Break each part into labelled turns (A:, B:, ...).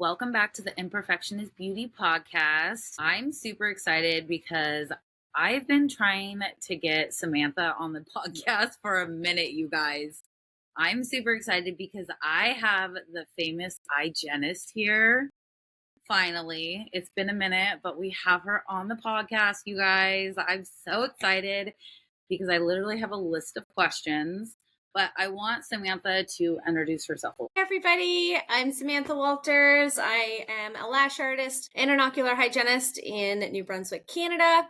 A: Welcome back to the Imperfection is Beauty podcast. I'm super excited because I've been trying to get Samantha on the podcast for a minute, you guys. I'm super excited because I have the famous hygienist here. Finally, it's been a minute, but we have her on the podcast, you guys. I'm so excited because I literally have a list of questions. But I want Samantha to introduce herself.
B: Hey everybody, I'm Samantha Walters. I am a lash artist and an ocular hygienist in New Brunswick, Canada,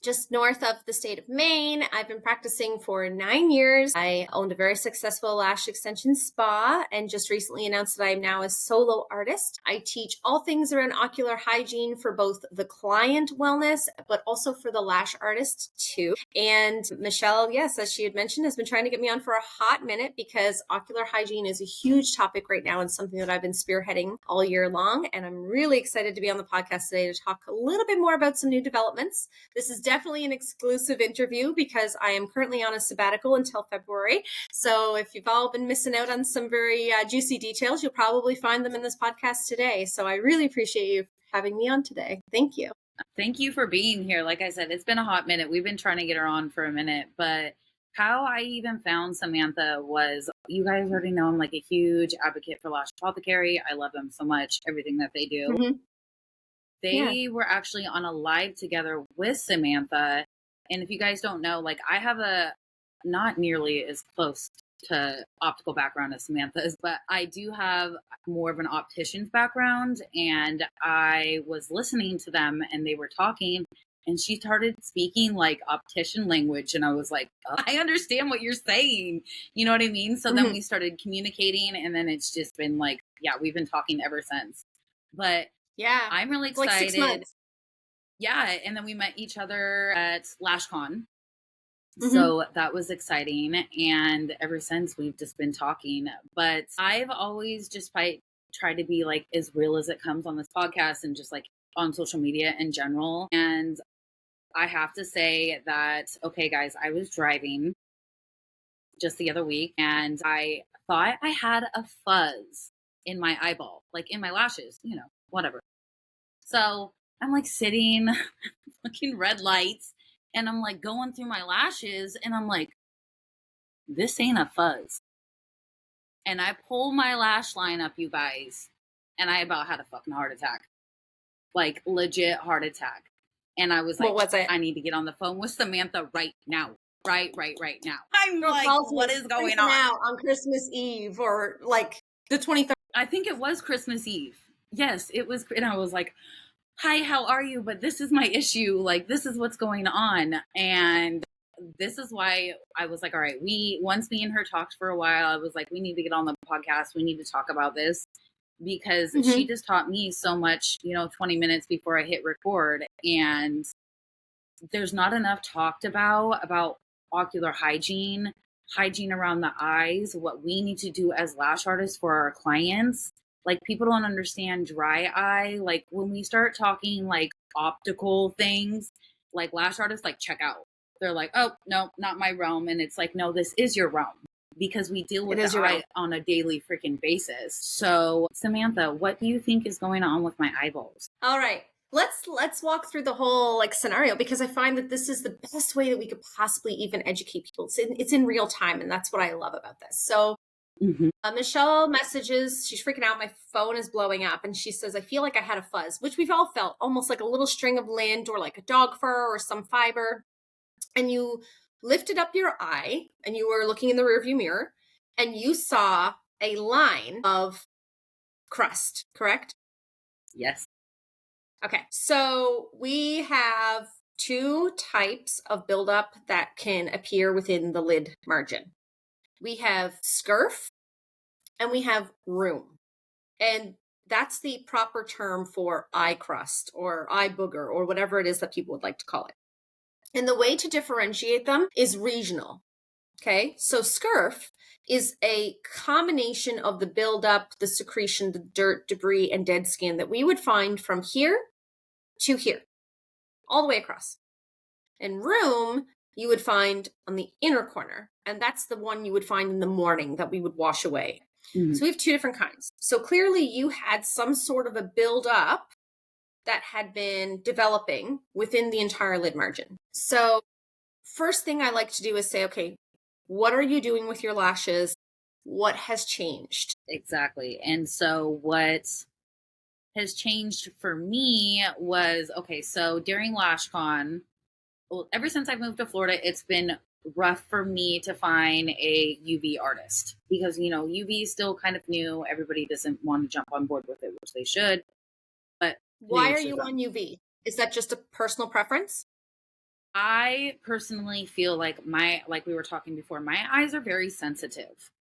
B: just north of the state of Maine. I've been practicing for 9 years. I owned a very successful lash extension spa and just recently announced that I'm now a solo artist. I teach all things around ocular hygiene for both the client wellness, but also for the lash artist too. And Michelle, yes, as she had mentioned, has been trying to get me on for a hot minute because ocular hygiene is a huge topic right now and something that I've been spearheading all year long. And I'm really excited to be on the podcast today to talk a little bit more about some new developments. This is definitely an exclusive interview because I am currently on a sabbatical until February. So if you've all been missing out on some very juicy details, you'll probably find them in this podcast today. So I really appreciate you having me on today. Thank you.
A: Thank you for being here. Like I said, it's been a hot minute. We've been trying to get her on for a minute, but how I even found Samantha was, you guys already know I'm like a huge advocate for Lash Apothecary. I love them so much, everything that they do.
B: Mm-hmm.
A: They were actually on a live together with Samantha. And if you guys don't know, like I have a not nearly as close to optical background as Samantha's, but I do have more of an optician's background. And I was listening to them and they were talking and she started speaking like optician language. And I was like, oh, I understand what you're saying. You know what I mean? So then we started communicating and then it's just been like, yeah, we've been talking ever since. But
B: yeah,
A: I'm really excited.
B: Like 6 months.
A: Yeah. And then we met each other at LashCon. So that was exciting. And ever since we've just been talking, but I've always just tried to be like as real as it comes on this podcast and just like on social media in general. And I have to say that, okay, guys, I was driving just the other week and I thought I had a fuzz in my eyeball, like in my lashes, you know, whatever. So I'm like sitting, looking red lights, and I'm like going through my lashes, and I'm like, this ain't a fuzz. And I pull my lash line up, you guys, and I about had a fucking heart attack. Like legit heart attack. And I was like,
B: what was it?
A: I need to get on the phone with Samantha right now. Right now. I'm like, what is going on?
B: Now on Christmas Eve or like the 23rd.
A: I think it was Christmas Eve. Yes, it was. And I was like, hi, how are you? But this is my issue. Like, this is what's going on. And this is why I was like, all right, once me and her talked for a while, I was like, we need to get on the podcast. We need to talk about this because she just taught me so much, 20 minutes before I hit record. And there's not enough talked about ocular hygiene around the eyes, what we need to do as lash artists for our clients. Like people don't understand dry eye. Like when we start talking like optical things, like lash artists like check out. They're like, oh, no, not my realm. And it's like, no, this is your realm because we deal with the eye on a daily freaking basis. So Samantha, what do you think is going on with my eyeballs?
B: All right. Let's walk through the whole like scenario because I find that this is the best way that we could possibly even educate people. It's in real time. And that's what I love about this. So Michelle messages, she's freaking out. My phone is blowing up. And she says, I feel like I had a fuzz, which we've all felt, almost like a little string of lint or like a dog fur or some fiber. And you lifted up your eye and you were looking in the rearview mirror and you saw a line of crust, correct?
A: Yes.
B: Okay. So we have 2 types of buildup that can appear within the lid margin. We have scurf and we have rheum. And that's the proper term for eye crust or eye booger or whatever it is that people would like to call it. And the way to differentiate them is regional. Okay. So scurf is a combination of the buildup, the secretion, the dirt, debris, and dead skin that we would find from here to here, all the way across. And rheum, you would find on the inner corner. And that's the one you would find in the morning that we would wash away.
A: Mhm.
B: So we have two different kinds. So clearly you had some sort of a buildup that had been developing within the entire lid margin. So first thing I like to do is say, okay, what are you doing with your lashes? What has changed?
A: Exactly. And so what has changed for me was, okay, so during LashCon, well, ever since I moved to Florida, it's been rough for me to find a UV artist because, UV is still kind of new. Everybody doesn't want to jump on board with it, which they should, but to
B: Why are
A: each his
B: you
A: own.
B: on UV? Is that just a personal preference?
A: I personally feel like we were talking before, my eyes are very sensitive.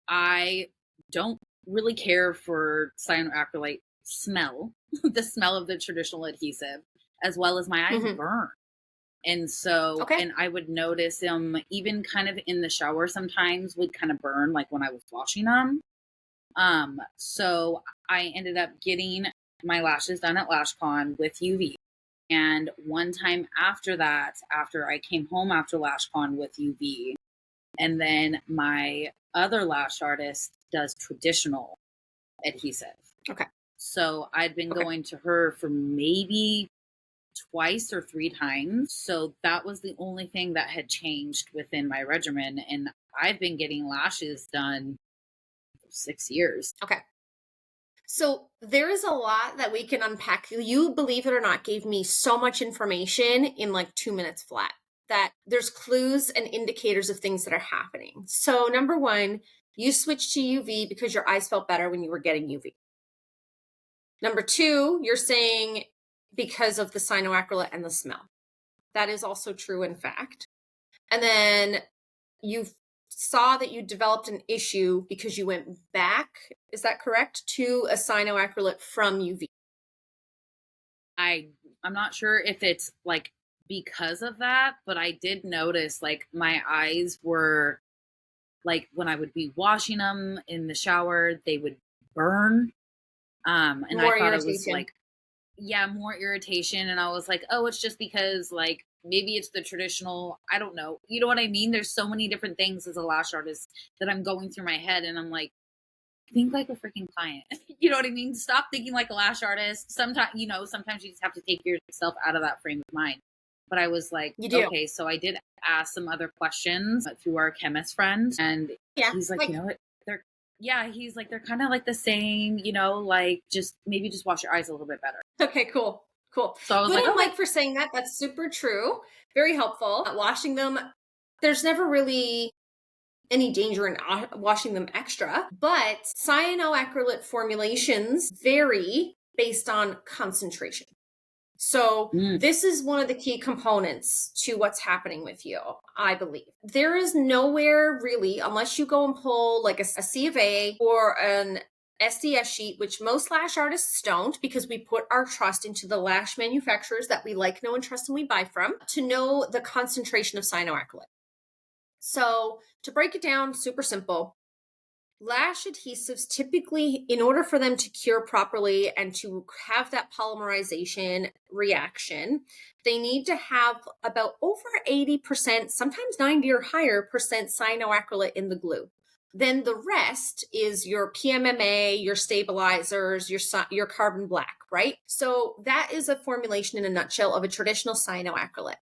A: I don't really care for cyanoacrylate smell, the smell of the traditional adhesive, as well as my eyes
B: Mm-hmm.
A: burn. And so,
B: Okay.
A: and I would notice them even kind of in the shower sometimes would kind of burn like when I was washing them. So I ended up getting my lashes done at LashCon with UV. And one time after that, after I came home after LashCon with UV, and then my other lash artist does traditional adhesive.
B: Okay.
A: So I'd been
B: Okay.
A: going to her for maybe twice or three times. So that was the only thing that had changed within my regimen. And I've been getting lashes done for 6 years.
B: Okay. So there is a lot that we can unpack. You, believe it or not, gave me so much information in like 2 minutes flat that there's clues and indicators of things that are happening. So number one, you switched to UV because your eyes felt better when you were getting UV. Number two, you're saying because of the cyanoacrylate and the smell. That is also true in fact. And then you saw that you developed an issue because you went back, is that correct, to a cyanoacrylate from UV?
A: I'm not sure if it's like because of that, but I did notice like my eyes were like when I would be washing them in the shower, they would burn. And I
B: More
A: thought it was
B: irritation.
A: like, yeah, more irritation. And I was like, oh, it's just because like maybe it's the traditional, I don't know. You know what I mean? There's so many different things as a lash artist that I'm going through my head. And I'm like, think like a freaking client. You know what I mean? Stop thinking like a lash artist. Sometimes you just have to take yourself out of that frame of mind. But I was like,
B: You do.
A: okay, so I did ask some other questions through our chemist friend, and
B: Yeah.
A: he's like,
B: Like,
A: you know what? He's like, they're kind of like the same, like just maybe just wash your eyes a little bit better.
B: okay, cool. Cool.
A: So I was
B: Good
A: like,
B: on
A: okay.
B: Mike for saying that. That's super true. Very helpful. Washing them, there's never really any danger in washing them extra, but cyanoacrylate formulations vary based on concentration. So
A: Mm.
B: this is one of the key components to what's happening with you, I believe. There is nowhere really, unless you go and pull like a C of A or an SDS sheet, which most lash artists don't because we put our trust into the lash manufacturers that we like, know, and trust and we buy from to know the concentration of cyanoacrylate. So to break it down, super simple. Lash adhesives typically, in order for them to cure properly and to have that polymerization reaction, they need to have about over 80%, sometimes 90 or higher percent cyanoacrylate in the glue. Then the rest is your PMMA, your stabilizers, your carbon black, right? So that is a formulation in a nutshell of a traditional cyanoacrylate.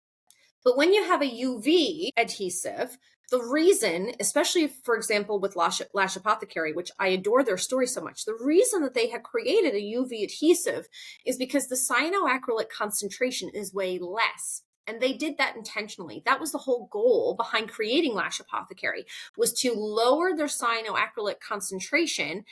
B: But when you have a UV adhesive, the reason, especially for example with Lash Apothecary, which I adore their story so much, the reason that they have created a UV adhesive is because the cyanoacrylate concentration is way less. And they did that intentionally. That was the whole goal behind creating Lash Apothecary, was to lower their cyanoacrylate concentration.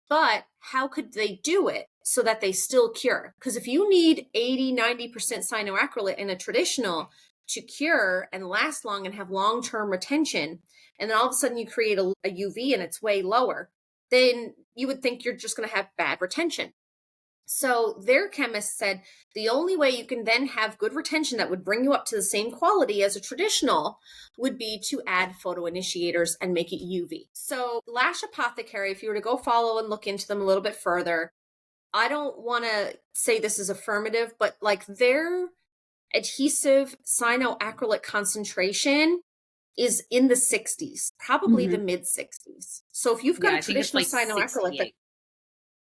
B: But how could they do it so that they still cure? Because if you need 80, 90% cyanoacrylate in a traditional to cure and last long and have long-term retention, and then all of a sudden you create a UV and it's way lower, then you would think you're just going to have bad retention. So their chemist said the only way you can then have good retention that would bring you up to the same quality as a traditional would be to add photoinitiators and make it UV. So Lash Apothecary, if you were to go follow and look into them a little bit further, I don't want to say this is affirmative, but like their adhesive cyanoacrylate concentration is in the 60s, probably the mid 60s. So if you've got a
A: I think it's
B: traditional
A: like
B: cyanoacrylate,
A: 68.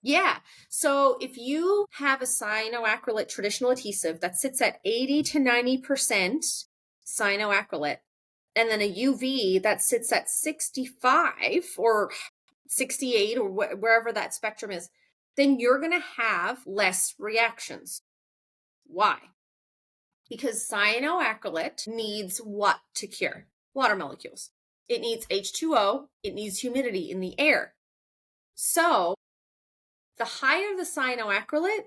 B: yeah. So if you have a cyanoacrylate traditional adhesive that sits at 80 to 90% cyanoacrylate, and then a UV that sits at 65 or 68 or wherever that spectrum is, then you're going to have less reactions. Why? Because cyanoacrylate needs what to cure? Water molecules. It needs H2O. It needs humidity in the air. So the higher the cyanoacrylate,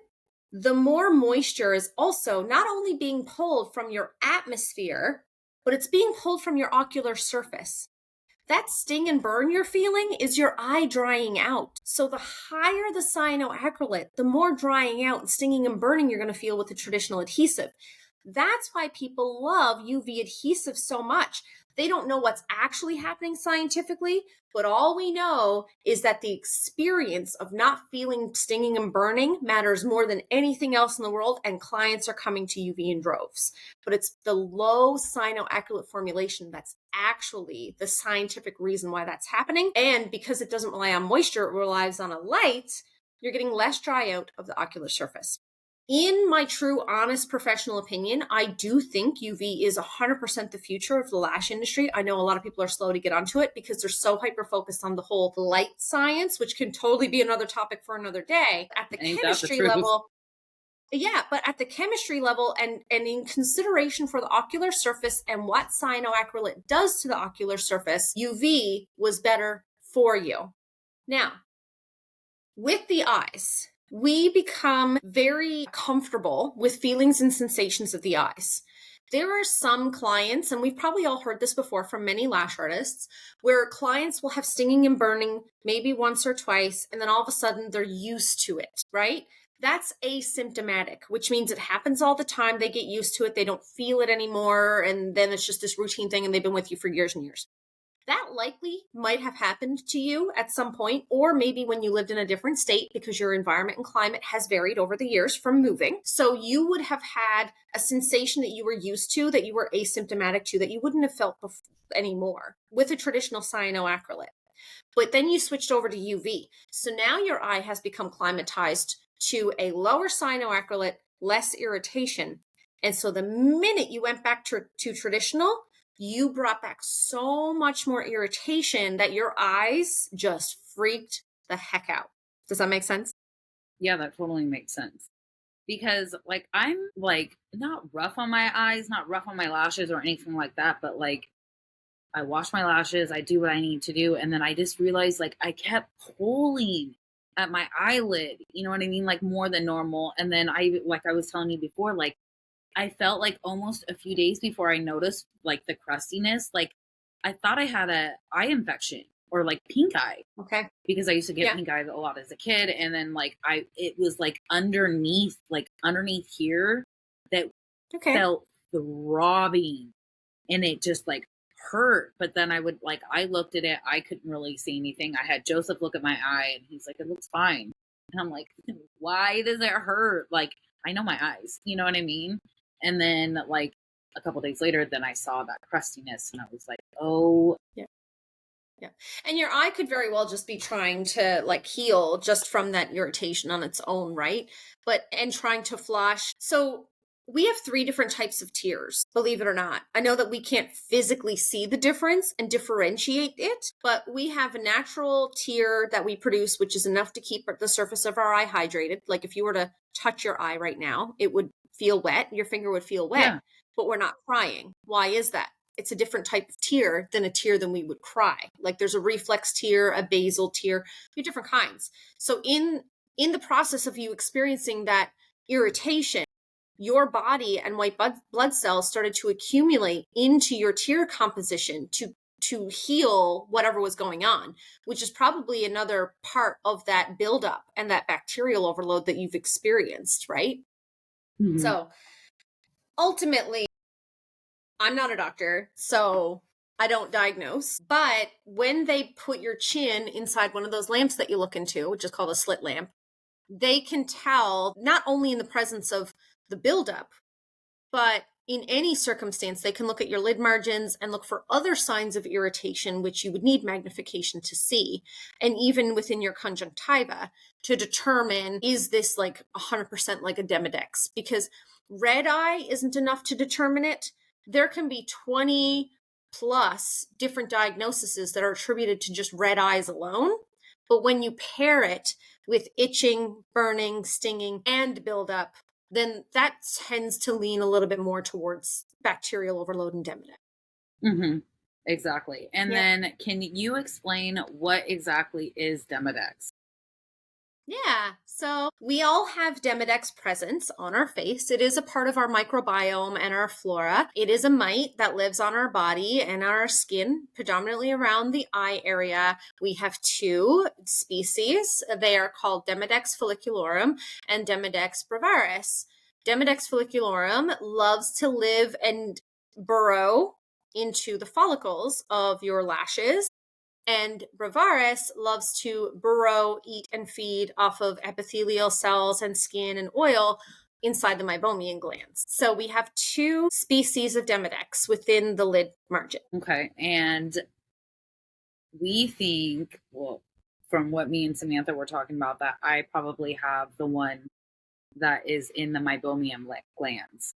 B: the more moisture is also not only being pulled from your atmosphere, but it's being pulled from your ocular surface. That sting and burn you're feeling is your eye drying out. So the higher the cyanoacrylate, the more drying out and stinging and burning you're going to feel with the traditional adhesive. That's why people love UV adhesive so much. They don't know what's actually happening scientifically, but all we know is that the experience of not feeling stinging and burning matters more than anything else in the world, and clients are coming to UV in droves. But it's the low cyanoacrylate formulation that's actually the scientific reason why that's happening. And because it doesn't rely on moisture, it relies on a light, you're getting less dry out of the ocular surface. In my true, honest, professional opinion, I do think UV is 100% the future of the lash industry. I know a lot of people are slow to get onto it because they're so hyper-focused on the whole light science, which can totally be another topic for another day. At the chemistry level, yeah, but at the chemistry level and in consideration for the ocular surface and what cyanoacrylate does to the ocular surface, UV was better for you. Now, with the eyes, we become very comfortable with feelings and sensations of the eyes. There are some clients, and we've probably all heard this before from many lash artists, where clients will have stinging and burning maybe once or twice, and then all of a sudden they're used to it, right? That's asymptomatic, which means it happens all the time. They get used to it. They don't feel it anymore. And then it's just this routine thing, and they've been with you for years and years. That likely might have happened to you at some point, or maybe when you lived in a different state because your environment and climate has varied over the years from moving. So you would have had a sensation that you were used to, that you were asymptomatic to, that you wouldn't have felt anymore with a traditional cyanoacrylate. But then you switched over to UV. So now your eye has become climatized to a lower cyanoacrylate, less irritation. And so the minute you went back to traditional, you brought back so much more irritation that your eyes just freaked the heck out. Does that make sense?
A: Yeah, that totally makes sense. Because like I'm like not rough on my eyes, not rough on my lashes or anything like that, but like I wash my lashes, I do what I need to do, and then I just realized like I kept pulling at my eyelid, you know what I mean? Like more than normal. And then like I was telling you before, like I felt like almost a few days before I noticed like the crustiness, like I thought I had a eye infection or like pink eye.
B: Okay.
A: Because I used to get pink eye a lot as a kid. And then like it was like underneath here that felt throbbing, and it just like hurt. But then I looked at it, I couldn't really see anything. I had Joseph look at my eye and he's like, it looks fine. And I'm like, why does it hurt? Like, I know my eyes, you know what I mean? And then like a couple days later, then I saw that crustiness and I was like, oh.
B: Yeah. And your eye could very well just be trying to like heal just from that irritation on its own, right? And trying to flush. So we have 3 different types of tears, believe it or not. I know that we can't physically see the difference and differentiate it, but we have a natural tear that we produce, which is enough to keep the surface of our eye hydrated. Like if you were to touch your eye right now, it would feel wet. Your finger would feel wet, but we're not crying. Why is that? It's a different type of tear than we would cry. Like there's a reflex tear, a basal tear, 2 different kinds. So in the process of you experiencing that irritation, your body and white blood cells started to accumulate into your tear composition to heal whatever was going on, which is probably another part of that buildup and that bacterial overload that you've experienced, right? Mm-hmm. So ultimately, I'm not a doctor, so I don't diagnose, but when they put your chin inside one of those lamps that you look into, which is called a slit lamp, they can tell not only in the presence of the buildup, but in any circumstance, they can look at your lid margins and look for other signs of irritation, which you would need magnification to see. And even within your conjunctiva to determine, is this like 100% like a Demodex? Because red eye isn't enough to determine it. There can be 20 plus different diagnoses that are attributed to just red eyes alone. But when you pair it with itching, burning, stinging, and buildup, then that tends to lean a little bit more towards bacterial overload and Demodex.
A: Mm-hmm. Exactly. And
B: Yeah.
A: then can you explain what exactly is Demodex?
B: Yeah, so we all have Demodex presence on our face. It is a part of our microbiome and our flora. It is a mite that lives on our body and our skin, predominantly around the eye area. We have two species. They are called Demodex folliculorum and Demodex brevaris. Demodex folliculorum loves to live and burrow into the follicles of your lashes. And brevaris loves to burrow, eat, and feed off of epithelial cells and skin and oil inside the meibomian glands. So we have two species of Demodex within the lid margin.
A: Okay. And we think, well, from what me and Samantha were talking about, that I probably have the one that is in the meibomian glands.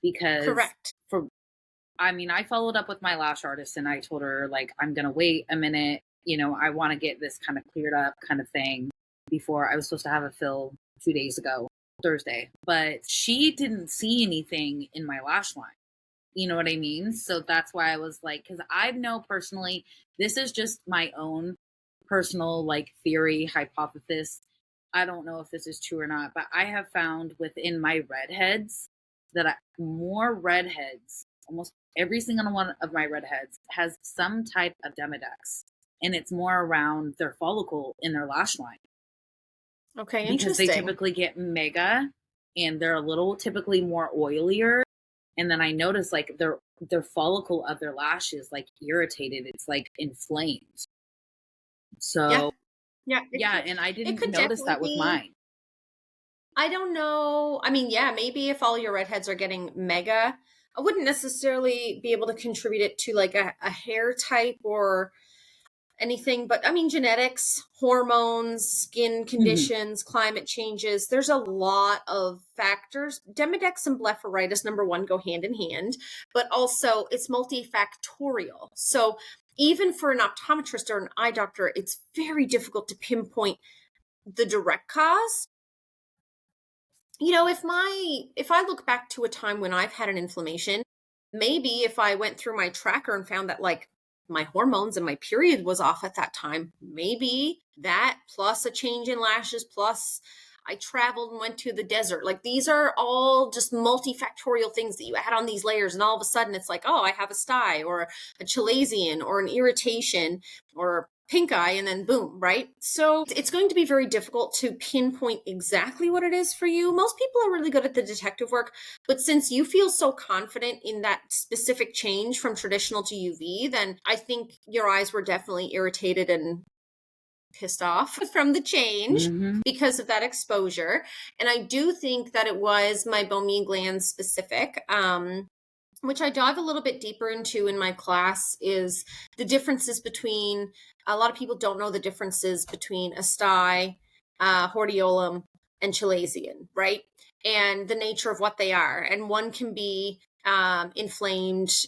A: Because
B: Correct.
A: I followed up with my lash artist and I told her, like, I'm going to wait a minute. I want to get this kind of cleared up kind of thing before I was supposed to have a fill 2 days ago, Thursday. But she didn't see anything in my lash line. You know what I mean? So that's why I was like, because I know personally, this is just my own personal like theory, hypothesis. I don't know if this is true or not, but I have found within my redheads that more redheads, almost every single one of my redheads has some type of Demodex, and it's more around their follicle in their lash line.
B: Okay,
A: Because
B: interesting.
A: they typically get mega, and they're a little typically more oilier. And then I noticed like their follicle of their lashes like irritated. It's like inflamed. So yeah, and I
B: It
A: didn't
B: could
A: notice
B: definitely
A: that with
B: be.
A: mine.
B: I don't know. I mean, yeah, maybe if all your redheads are getting mega, I wouldn't necessarily be able to contribute it to like a hair type or anything, but I mean, genetics, hormones, skin
A: Mhm.
B: conditions, climate changes. There's a lot of factors. Demodex and blepharitis, number one, go hand in hand, but also it's multifactorial. So even for an optometrist or an eye doctor, it's very difficult to pinpoint the direct cause. If I look back to a time when I've had an inflammation, maybe if I went through my tracker and found that like my hormones and my period was off at that time, maybe that plus a change in lashes, plus I traveled and went to the desert. Like these are all just multifactorial things that you add on these layers. And all of a sudden it's like, oh, I have a sty or a chalazion or an irritation or pink eye, and then boom, right? So it's going to be very difficult to pinpoint exactly what it is for you. Most people are really good at the detective work, but since you feel so confident in that specific change from traditional to UV, then I think your eyes were definitely irritated and pissed off from the change
A: Mhm.
B: because of that exposure. And I do think that it was meibomian gland specific. Which I dive a little bit deeper into in my class, is the differences between, a lot of people don't know the differences between a sty, hordeolum, and chalazion, right? And the nature of what they are. And one can be inflamed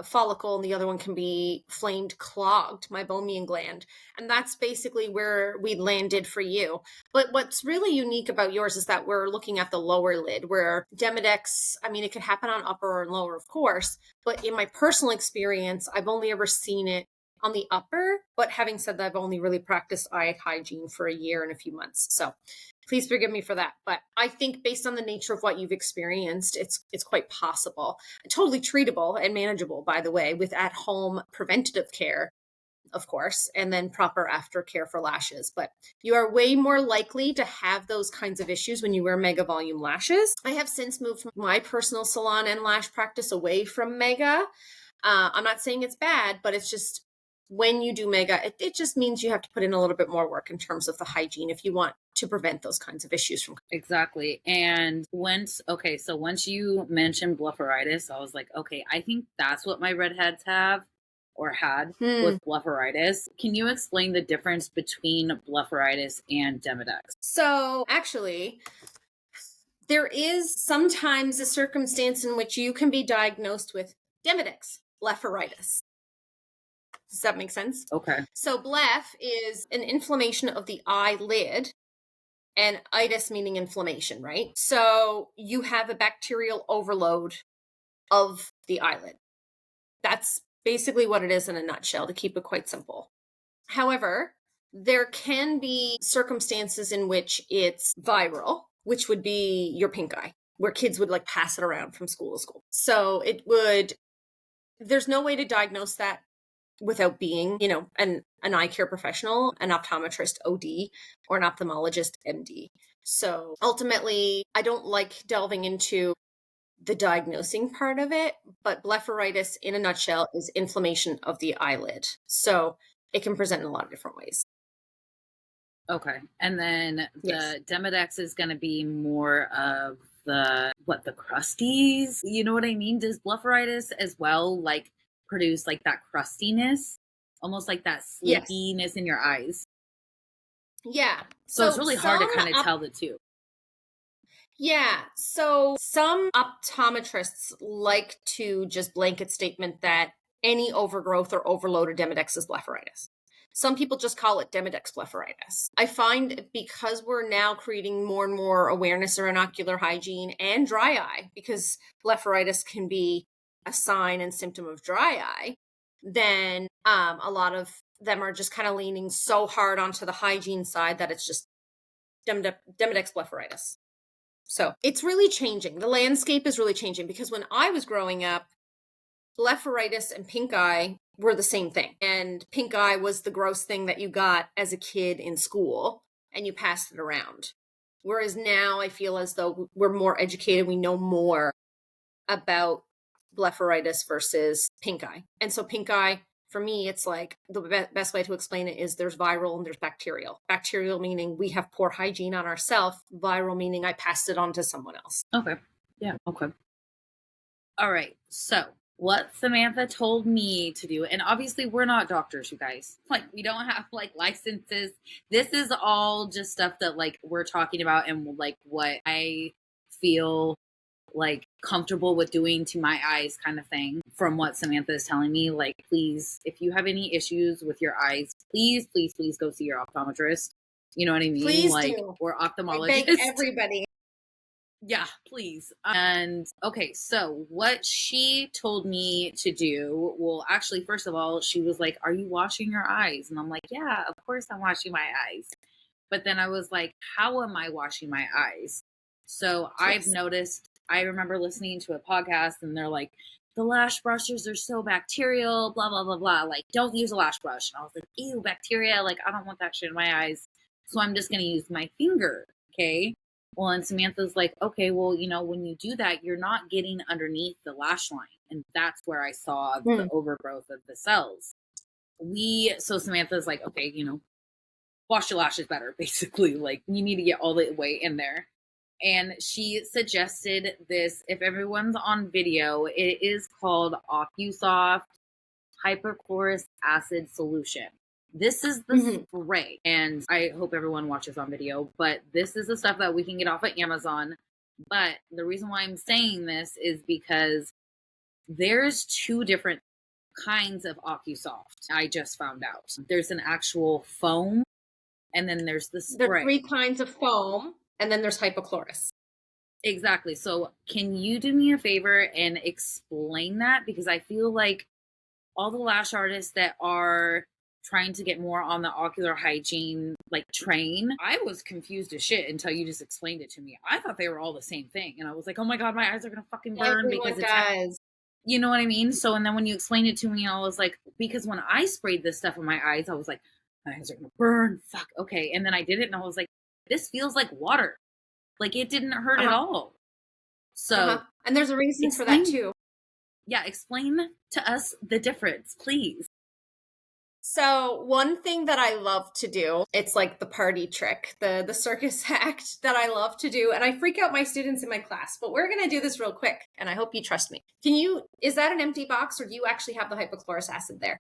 B: follicle, and the other one can be flamed clogged meibomian gland, and that's basically where we landed for you. But what's really unique about yours is that we're looking at the lower lid, where Demodex, I mean, it could happen on upper and lower, of course, but in my personal experience, I've only ever seen it on the upper. But having said that, I've only really practiced eye hygiene for a year and a few months, so please forgive me for that. But I think based on the nature of what you've experienced, it's quite possible. Totally treatable and manageable, by the way, with at-home preventative care, of course, and then proper aftercare for lashes. But you are way more likely to have those kinds of issues when you wear mega volume lashes. I have since moved my personal salon and lash practice away from mega. I'm not saying it's bad, but it's just when you do mega, it just means you have to put in a little bit more work in terms of the hygiene if you want to prevent those kinds of issues from.
A: Exactly. And so once you mentioned blepharitis, I was like, okay, I think that's what my redheads have or had with blepharitis. Can you explain the difference between blepharitis and Demodex?
B: So actually, there is sometimes a circumstance in which you can be diagnosed with Demodex blepharitis. Does that make sense?
A: Okay.
B: So bleph is an inflammation of the eyelid, and itis meaning inflammation, right? So you have a bacterial overload of the eyelid. That's basically what it is in a nutshell, to keep it quite simple. However, there can be circumstances in which it's viral, which would be your pink eye, where kids would like pass it around from school to school. So there's no way to diagnose that without being, an eye care professional, an optometrist OD, or an ophthalmologist MD. So ultimately, I don't like delving into the diagnosing part of it, but blepharitis in a nutshell is inflammation of the eyelid. So it can present in a lot of different ways.
A: Okay. And then the Demodex is going to be more of the crusties? You know what I mean? Does blepharitis as well produce that crustiness? Almost like that sleepiness in your eyes?
B: Yeah.
A: So it's really hard to kind of tell the two.
B: Yeah. So some optometrists like to just blanket statement that any overgrowth or overload of Demodex is blepharitis. Some people just call it Demodex blepharitis. I find because we're now creating more and more awareness around ocular hygiene and dry eye, because blepharitis can be a sign and symptom of dry eye, then a lot of them are just kind of leaning so hard onto the hygiene side that it's just Demodex blepharitis. So it's really changing. The landscape is really changing, because when I was growing up, blepharitis and pink eye were the same thing. And pink eye was the gross thing that you got as a kid in school and you passed it around. Whereas now I feel as though we're more educated. We know more about blepharitis versus pink eye. And so pink eye, for me, it's like the best way to explain it is there's viral and there's bacterial. Bacterial meaning we have poor hygiene on ourselves. Viral meaning I passed it on to someone else.
A: Okay. Yeah. Okay. All right. So what Samantha told me to do, and obviously we're not doctors, you guys. We don't have licenses. This is all just stuff that we're talking about and what I feel comfortable with doing to my eyes kind of thing from what Samantha is telling me. Please, if you have any issues with your eyes, please go see your optometrist. You know what I mean?
B: Please do.
A: Or ophthalmologist.
B: I beg everybody.
A: Yeah, please. And okay, so what she told me to do, well, actually, first of all, she was like, "Are you washing your eyes?" And I'm like, "Yeah, of course I'm washing my eyes." But then I was like, "How am I washing my eyes?" So I've noticed, I remember listening to a podcast and they're like, the lash brushes are so bacterial, blah, blah, blah, blah. Don't use a lash brush. And I was like, ew, bacteria. I don't want that shit in my eyes. So I'm just going to use my finger. Okay. Well, and Samantha's like, okay, well, when you do that, you're not getting underneath the lash line. And that's where I saw the overgrowth of the cells. So Samantha's like, okay, wash your lashes better, basically. You need to get all the way in there. And she suggested this, if everyone's on video, it is called OcuSoft hypochlorous acid solution. This is the spray, and I hope everyone watches on video, but this is the stuff that we can get off of Amazon. But the reason why I'm saying this is because there's two different kinds of OcuSoft. I just found out. There's an actual foam, and then there's the spray.
B: There are 3 kinds of foam, and then there's hypochlorous.
A: Exactly. So can you do me a favor and explain that? Because I feel like all the lash artists that are trying to get more on the ocular hygiene train, I was confused as shit until you just explained it to me. I thought they were all the same thing, and I was like, oh my god, my eyes are gonna fucking burn.
B: Everyone
A: because
B: does.
A: You know what I mean? So, and then when you explained it to me, I was like, because when I sprayed this stuff in my eyes, I was like, my eyes are gonna burn. Fuck. Okay. And then I did it, and I was like, this feels like water. It didn't hurt at all. So,
B: and there's a reason for that too.
A: Yeah, explain to us the difference, please.
B: So one thing that I love to do, it's like the party trick, the circus act that I love to do. And I freak out my students in my class, but we're going to do this real quick. And I hope you trust me. Is that an empty box or do you actually have the hypochlorous acid there?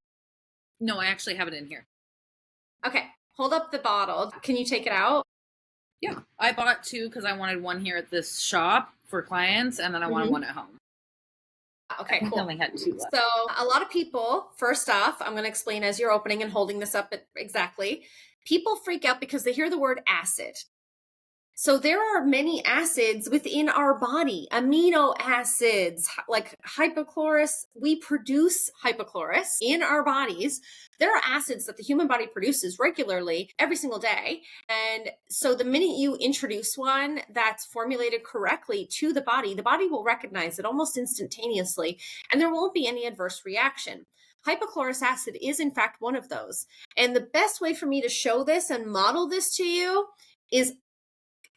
A: No, I actually have it in here.
B: Okay. Hold up the bottle. Can you take it out?
A: Yeah. I bought 2 because I wanted one here at this shop for clients and then I wanted one at home.
B: Okay, cool.
A: I only had 2 left.
B: So a lot of people, first off, I'm going to explain as you're opening and holding this up exactly. People freak out because they hear the word acid. So there are many acids within our body, amino acids, like hypochlorous. We produce hypochlorous in our bodies. There are acids that the human body produces regularly every single day. And so the minute you introduce one that's formulated correctly to the body will recognize it almost instantaneously, and there won't be any adverse reaction. Hypochlorous acid is in fact one of those. And the best way for me to show this and model this to you is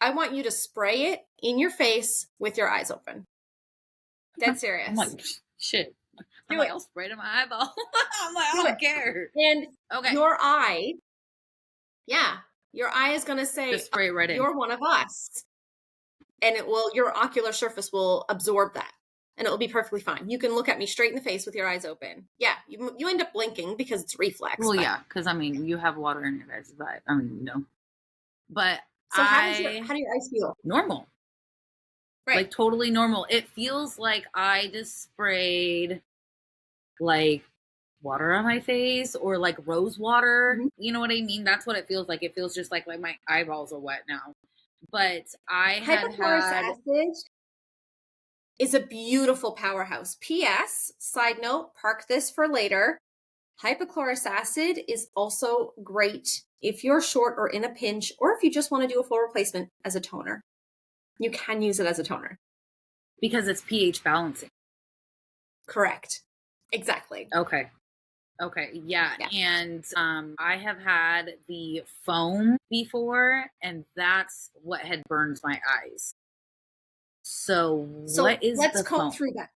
B: I want you to spray it in your face with your eyes open. Dead serious.
A: I'm like, shit. I'll spray it in my eyeball. I'm like, I don't care.
B: And your eye, your eye is going to say,
A: just spray it right in.
B: You're one of us. And your ocular surface will absorb that. And it will be perfectly fine. You can look at me straight in the face with your eyes open. Yeah, you end up blinking because it's reflex.
A: Well, yeah, because I mean, you have water in your guys' eye. I mean, no. But
B: so how do your eyes feel?
A: Normal. Right. Like totally normal. It feels like I just sprayed like water on my face or like rose water. Mm-hmm. You know what I mean? That's what it feels like. It feels just like my eyeballs are wet now. But hypochlorous
B: acid is a beautiful powerhouse. P.S. Side note, park this for later. Hypochlorous acid is also great if you're short or in a pinch, or if you just want to do a full replacement as a toner. You can use it as a toner.
A: Because it's pH balancing.
B: Correct. Exactly.
A: Okay. Yeah. And I have had the foam before, and that's what had burned my eyes. So what is
B: let's
A: the
B: comb
A: foam?
B: through that.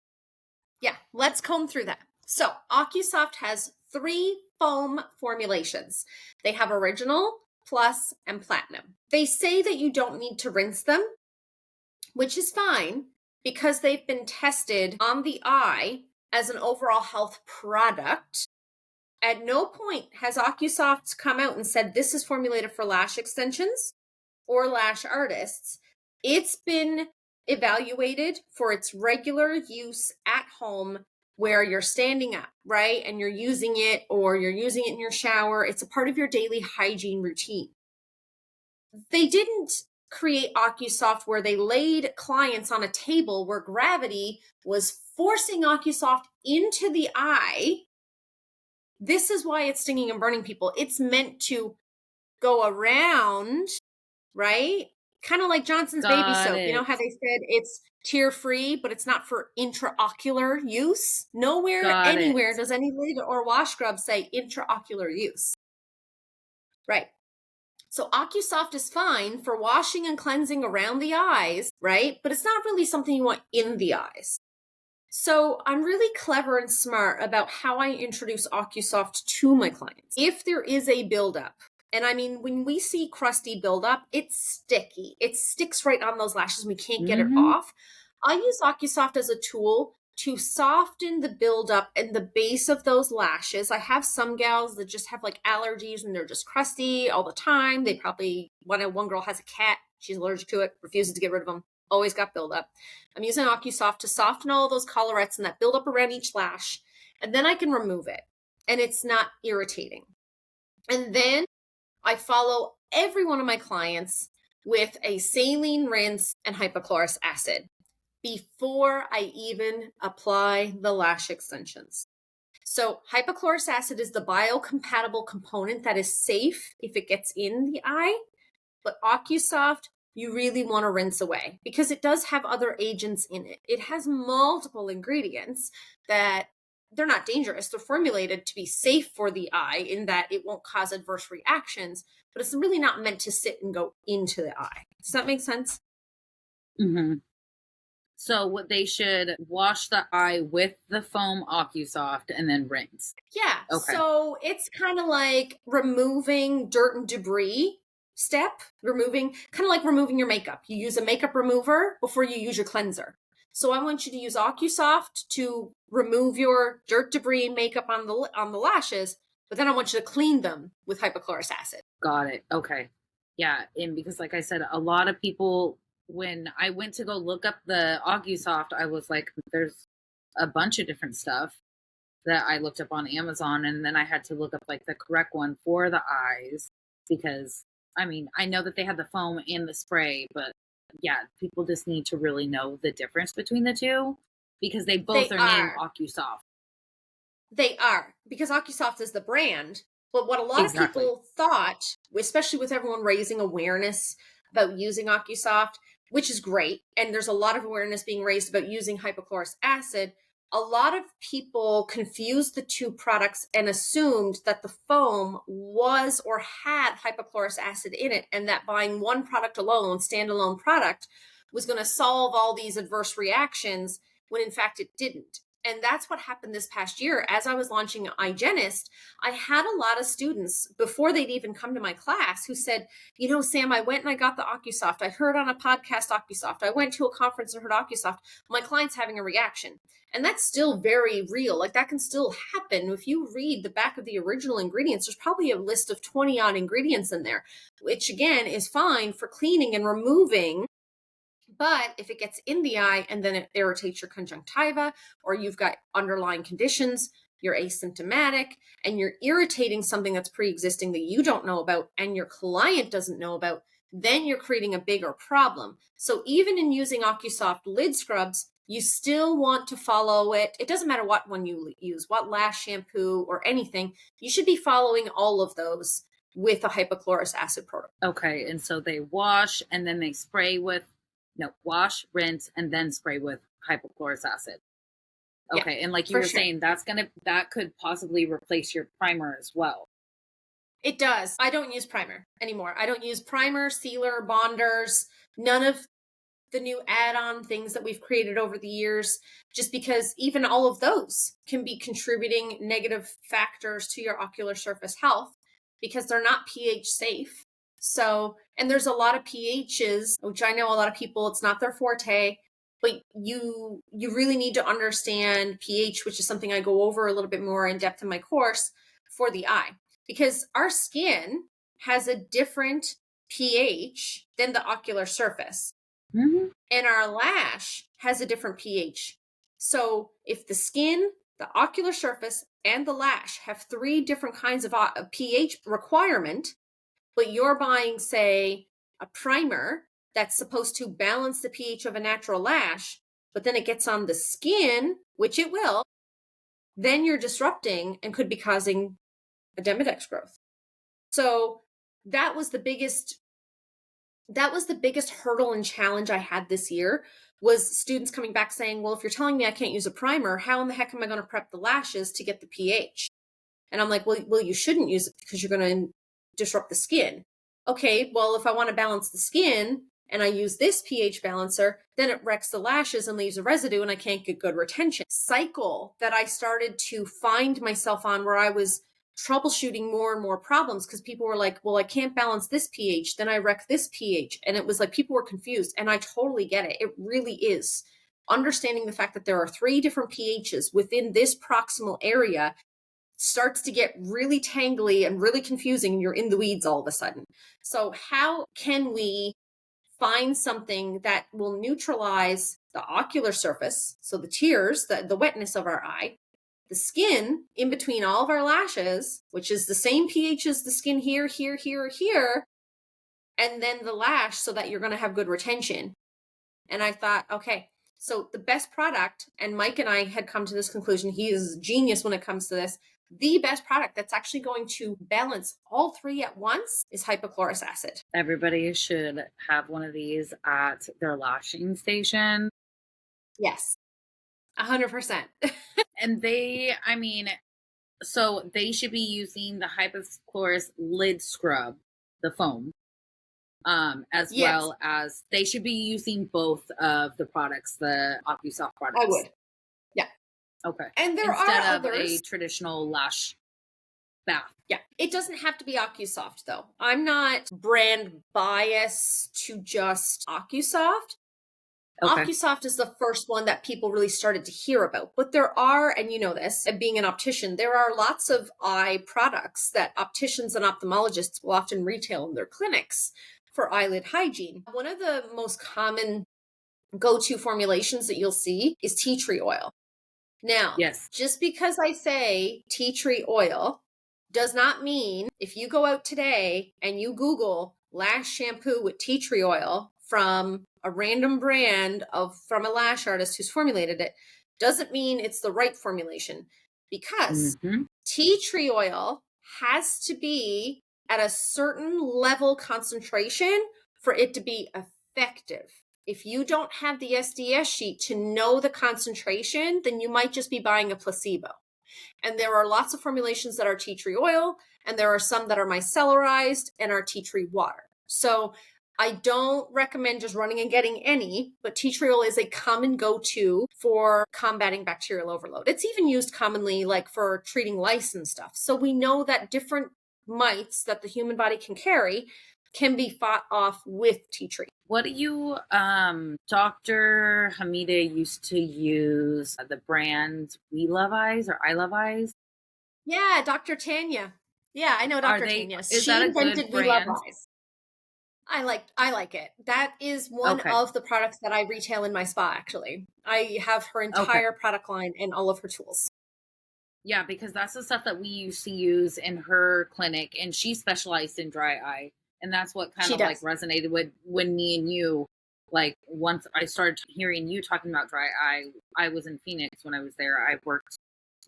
B: Yeah, let's comb through that. So OcuSoft has 3 foam formulations. They have original, plus, and platinum. They say that you don't need to rinse them, which is fine because they've been tested on the eye as an overall health product. At no point has OcuSoft come out and said this is formulated for lash extensions or lash artists. It's been evaluated for its regular use at home where you're standing up, right? And you're using it or you're using it in your shower. It's a part of your daily hygiene routine. They didn't create OcuSoft where they laid clients on a table where gravity was forcing OcuSoft into the eye. This is why it's stinging and burning people. It's meant to go around, right? Kind of like Johnson's baby soap. You know how they said it's tear-free, but it's not for intraocular use? Nowhere, anywhere does any lid or wash scrub say intraocular use. Right. So OcuSoft is fine for washing and cleansing around the eyes, right? But it's not really something you want in the eyes. So I'm really clever and smart about how I introduce OcuSoft to my clients. If there is a buildup, and I mean, when we see crusty buildup, it's sticky. It sticks right on those lashes. We can't get it off. I use OcuSoft as a tool to soften the buildup and the base of those lashes. I have some gals that just have like allergies and they're just crusty all the time. They probably, one girl has a cat. She's allergic to it, refuses to get rid of them. Always got buildup. I'm using OcuSoft to soften all those collarettes and that buildup around each lash. And then I can remove it. And it's not irritating. And then I follow every one of my clients with a saline rinse and hypochlorous acid before I even apply the lash extensions. So hypochlorous acid is the biocompatible component that is safe if it gets in the eye, but OcuSoft, you really want to rinse away because it does have other agents in it. It has multiple ingredients that they're not dangerous. They're formulated to be safe for the eye in that it won't cause adverse reactions, but it's really not meant to sit and go into the eye. Does that make sense?
A: Mm-hmm. So what they should wash the eye with the foam OcuSoft and then rinse.
B: Yeah.
A: Okay.
B: So it's kind of like removing dirt and debris step, kind of like removing your makeup. You use a makeup remover before you use your cleanser. So I want you to use OcuSoft to remove your dirt, debris, makeup on the lashes, but then I want you to clean them with hypochlorous acid.
A: Got it. Okay. Yeah, and because like I said, a lot of people, when I went to go look up the OcuSoft, I was like, there's a bunch of different stuff that I looked up on Amazon, and then I had to look up like the correct one for the eyes because I mean, I know that they have the foam and the spray, but yeah, people just need to really know the difference between the two because they both are named OcuSoft.
B: They are, because OcuSoft is the brand. But what a lot of people thought, especially with everyone raising awareness about using OcuSoft, which is great, and there's a lot of awareness being raised about using hypochlorous acid, a lot of people confused the two products and assumed that the foam was or had hypochlorous acid in it, and that buying one product alone, standalone product, was going to solve all these adverse reactions, when in fact it didn't. And that's what happened this past year. As I was launching iGenist, I had a lot of students before they'd even come to my class who said, you know, Sam, I went and I got the OcuSoft. I heard on a podcast OcuSoft. I went to a conference and heard OcuSoft. My client's having a reaction. And that's still very real. Like that can still happen. If you read the back of the original ingredients, there's probably a list of 20 odd ingredients in there, which again is fine for cleaning and removing. But if it gets in the eye and then it irritates your conjunctiva, or you've got underlying conditions, you're asymptomatic, and you're irritating something that's pre-existing that you don't know about and your client doesn't know about, then you're creating a bigger problem. So even in using OcuSoft lid scrubs, you still want to follow it. It doesn't matter what one you use, what lash shampoo or anything. You should be following all of those with a hypochlorous acid protocol.
A: Okay, and so they wash and then they spray with wash, rinse, and then spray with hypochlorous acid. Okay, yeah, and like you were saying, that could possibly replace your primer as well.
B: It does. I don't use primer anymore. I don't use primer, sealer, bonders, none of the new add-on things that we've created over the years, just because even all of those can be contributing negative factors to your ocular surface health because they're not pH safe. So, and there's a lot of pHs, which I know a lot of people, it's not their forte, but you really need to understand pH, which is something I go over a little bit more in depth in my course for the eye, because our skin has a different pH than the ocular surface.
A: Mm-hmm.
B: And our lash has a different pH. So if the skin, the ocular surface, and the lash have 3 different kinds of pH requirement, but you're buying, say, a primer that's supposed to balance the pH of a natural lash, but then it gets on the skin, which it will, then you're disrupting and could be causing a Demodex growth. So that was the biggest hurdle and challenge I had this year, was students coming back saying, well, if you're telling me I can't use a primer, how in the heck am I going to prep the lashes to get the pH? And I'm like, well, you shouldn't use it because you're going to disrupt the skin. Okay, well, if I want to balance the skin and I use this pH balancer, then it wrecks the lashes and leaves a residue and I can't get good retention. Cycle that I started to find myself on, where I was troubleshooting more and more problems because people were like, well, I can't balance this pH, then I wreck this pH. And it was like people were confused, and I totally get it. It really is. Understanding the fact that there are 3 different pHs within this proximal area starts to get really tangly and really confusing, and you're in the weeds all of a sudden. So how can we find something that will neutralize the ocular surface, so the tears, the wetness of our eye, the skin in between all of our lashes, which is the same pH as the skin here, here, here, here, and then the lash, so that you're going to have good retention. And I thought, okay, so the best product, and Mike and I had come to this conclusion, he is a genius when it comes to this, the best product that's actually going to balance all 3 at once is hypochlorous acid.
A: Everybody should have one of these at their lashing station.
B: Yes, 100%.
A: And so they should be using the hypochlorous lid scrub, the foam. as
B: Yes,
A: well as they should be using both of the products, the OcuSoft
B: I
A: products.
B: would. Yeah.
A: Okay.
B: And there are
A: Instead of a
B: others.
A: traditional lash bath.
B: Yeah. It doesn't have to be OcuSoft though. I'm not brand biased to just OcuSoft.
A: Okay.
B: OcuSoft is the first one that people really started to hear about. But there are, and you know this, and being an optician, there are lots of eye products that opticians and ophthalmologists will often retail in their clinics for eyelid hygiene. One of the most common go-to formulations that you'll see is tea tree oil. Now,
A: Yes.
B: just because I say tea tree oil does not mean if you go out today and you Google lash shampoo with tea tree oil from a random brand from a lash artist who's formulated it, doesn't mean it's the right formulation, because tea tree oil has to be at a certain level concentration for it to be effective. If you don't have the SDS sheet to know the concentration, then you might just be buying a placebo. And there are lots of formulations that are tea tree oil, and there are some that are micellar and are tea tree water. So I don't recommend just running and getting any, but tea tree oil is a common go-to for combating bacterial overload. It's even used commonly like for treating lice and stuff. So we know that different mites that the human body can carry can be fought off with tea tree.
A: What do you, Dr. Hamida used to use the brand We Love Eyes or I Love Eyes?
B: Yeah, Dr. Tanya. Yeah, I know Dr. Tanya.
A: Is
B: She
A: that a
B: invented
A: good
B: We Love
A: brand?
B: Eyes. I like it. That is one
A: Okay.
B: of the products that I retail in my spa, actually. I have her
A: Okay.
B: entire product line and all of her tools.
A: Yeah, because that's the stuff that we used to use in her clinic, and she specialized in dry eye. And that's what kind
B: She
A: of like
B: does.
A: resonated with when me and you, like once I started hearing you talking about dry eye, I was in Phoenix when I was there. I worked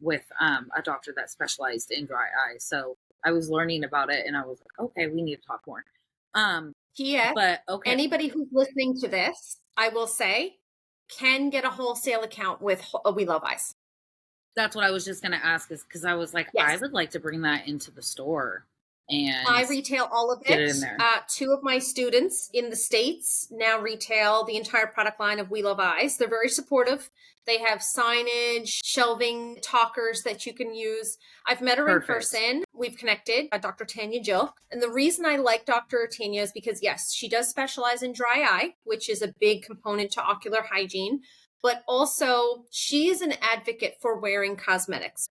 A: with a doctor that specialized in dry eye. So I was learning about it and I was like, okay, we need to talk more.
B: Yes.
A: But okay.
B: Anybody who's listening to this, I will say, can get a wholesale account with We Love Eyes.
A: That's what I was just going to ask, is because I was like,
B: Yes.
A: I would like to bring that into the store. And
B: I retail all of it.
A: Get it in there.
B: Two of my students in the States now retail the entire product line of We Love Eyes. They're very supportive. They have signage, shelving, talkers that you can use. I've met her in person. We've connected, Dr. Tanya Jill. And the reason I like Dr. Tanya is because, yes, she does specialize in dry eye, which is a big component to ocular hygiene. But also, she is an advocate for wearing cosmetics.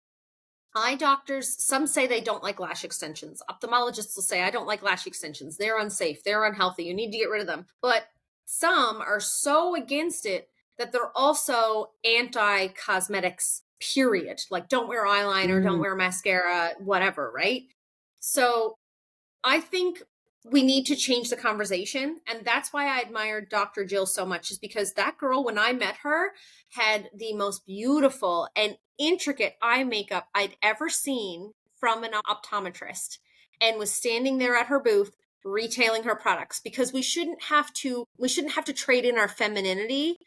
B: Eye doctors, some say they don't like lash extensions. Ophthalmologists will say, I don't like lash extensions. They're unsafe. They're unhealthy. You need to get rid of them. But some are so against it that they're also anti-cosmetics, period. Like, don't wear eyeliner, don't wear mascara, whatever, right? So I think we need to change the conversation. And that's why I admire Dr. Jill so much, is because that girl, when I met her, had the most beautiful and intricate eye makeup I'd ever seen from an optometrist, and was standing there at her booth retailing her products, because we shouldn't have to trade in our femininity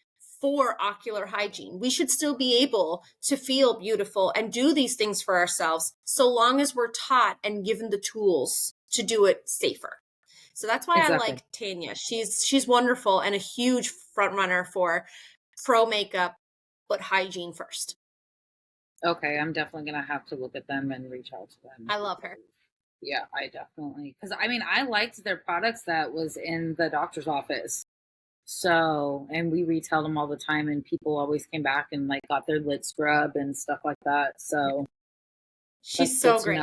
B: for ocular hygiene. We should still be able to feel beautiful and do these things for ourselves, so long as we're taught and given the tools to do it safer. So that's why I like Tanya. She's wonderful and a huge front runner for pro makeup, but hygiene first.
A: Okay, I'm definitely going to have to look at them and reach out to them.
B: I love her.
A: Yeah, I definitely, because I mean, I liked their products that was in the doctor's office. So, and we retail them all the time, and people always came back and like got their lid scrub and stuff like that. So
B: she's so great.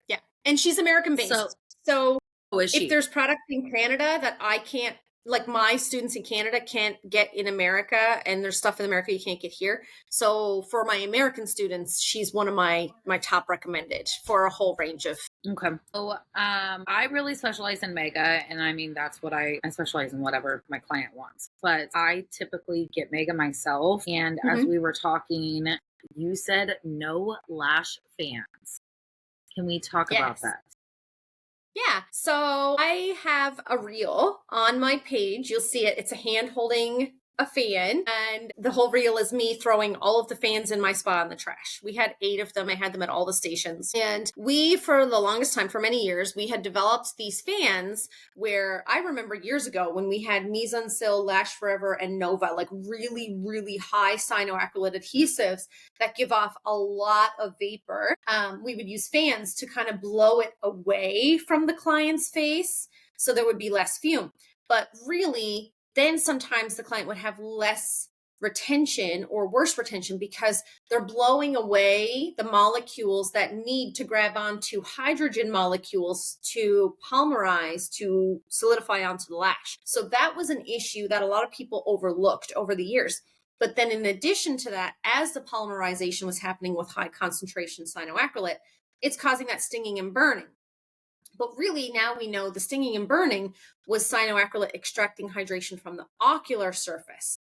B: Yeah. And she's American based. So if there's products in Canada that I can't, like my students in Canada can't get in America, and there's stuff in America you can't get here. So for my American students, she's one of my top recommended for a whole range of.
A: Okay. So I really specialize in Mega, and I mean, that's what I specialize in, whatever my client wants. But I typically get Mega myself. And as we were talking, you said no lash fans. Can we talk about that?
B: Yeah. So I have a reel on my page. You'll see it. It's a hand holding a fan, and the whole reel is me throwing all of the fans in my spa in the trash. We had 8 of them. I had them at all the stations. And we, for the longest time, for many years, we had developed these fans where I remember years ago when we had Mise en Cils, Lash Forever, and Nova, like really, really high cyanoacrylate adhesives that give off a lot of vapor. We would use fans to kind of blow it away from the client's face so there would be less fume. But really, then sometimes the client would have less retention or worse retention because they're blowing away the molecules that need to grab onto hydrogen molecules to polymerize, to solidify onto the lash. So that was an issue that a lot of people overlooked over the years. But then in addition to that, as the polymerization was happening with high concentration cyanoacrylate, it's causing that stinging and burning. But really, now we know the stinging and burning was cyanoacrylate extracting hydration from the ocular surface.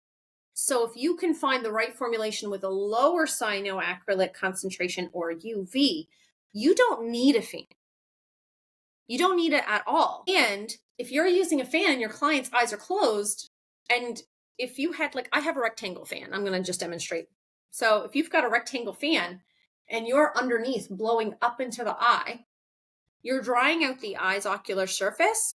B: So if you can find the right formulation with a lower cyanoacrylate concentration or UV, you don't need a fan. You don't need it at all. And if you're using a fan and your client's eyes are closed, and if you had, like, I have a rectangle fan, I'm going to just demonstrate. So if you've got a rectangle fan and you're underneath blowing up into the eye, you're drying out the eye's ocular surface,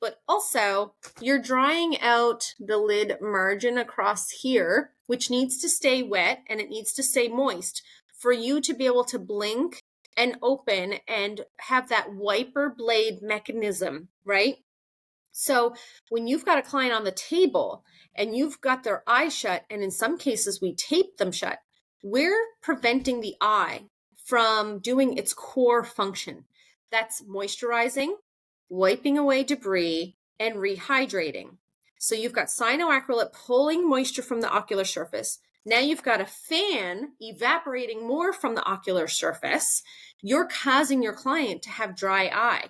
B: but also you're drying out the lid margin across here, which needs to stay wet and it needs to stay moist for you to be able to blink and open and have that wiper blade mechanism, right? So when you've got a client on the table and you've got their eyes shut, and in some cases we tape them shut, we're preventing the eye from doing its core function. That's moisturizing, wiping away debris, and rehydrating. So you've got cyanoacrylate pulling moisture from the ocular surface. Now you've got a fan evaporating more from the ocular surface. You're causing your client to have dry eye.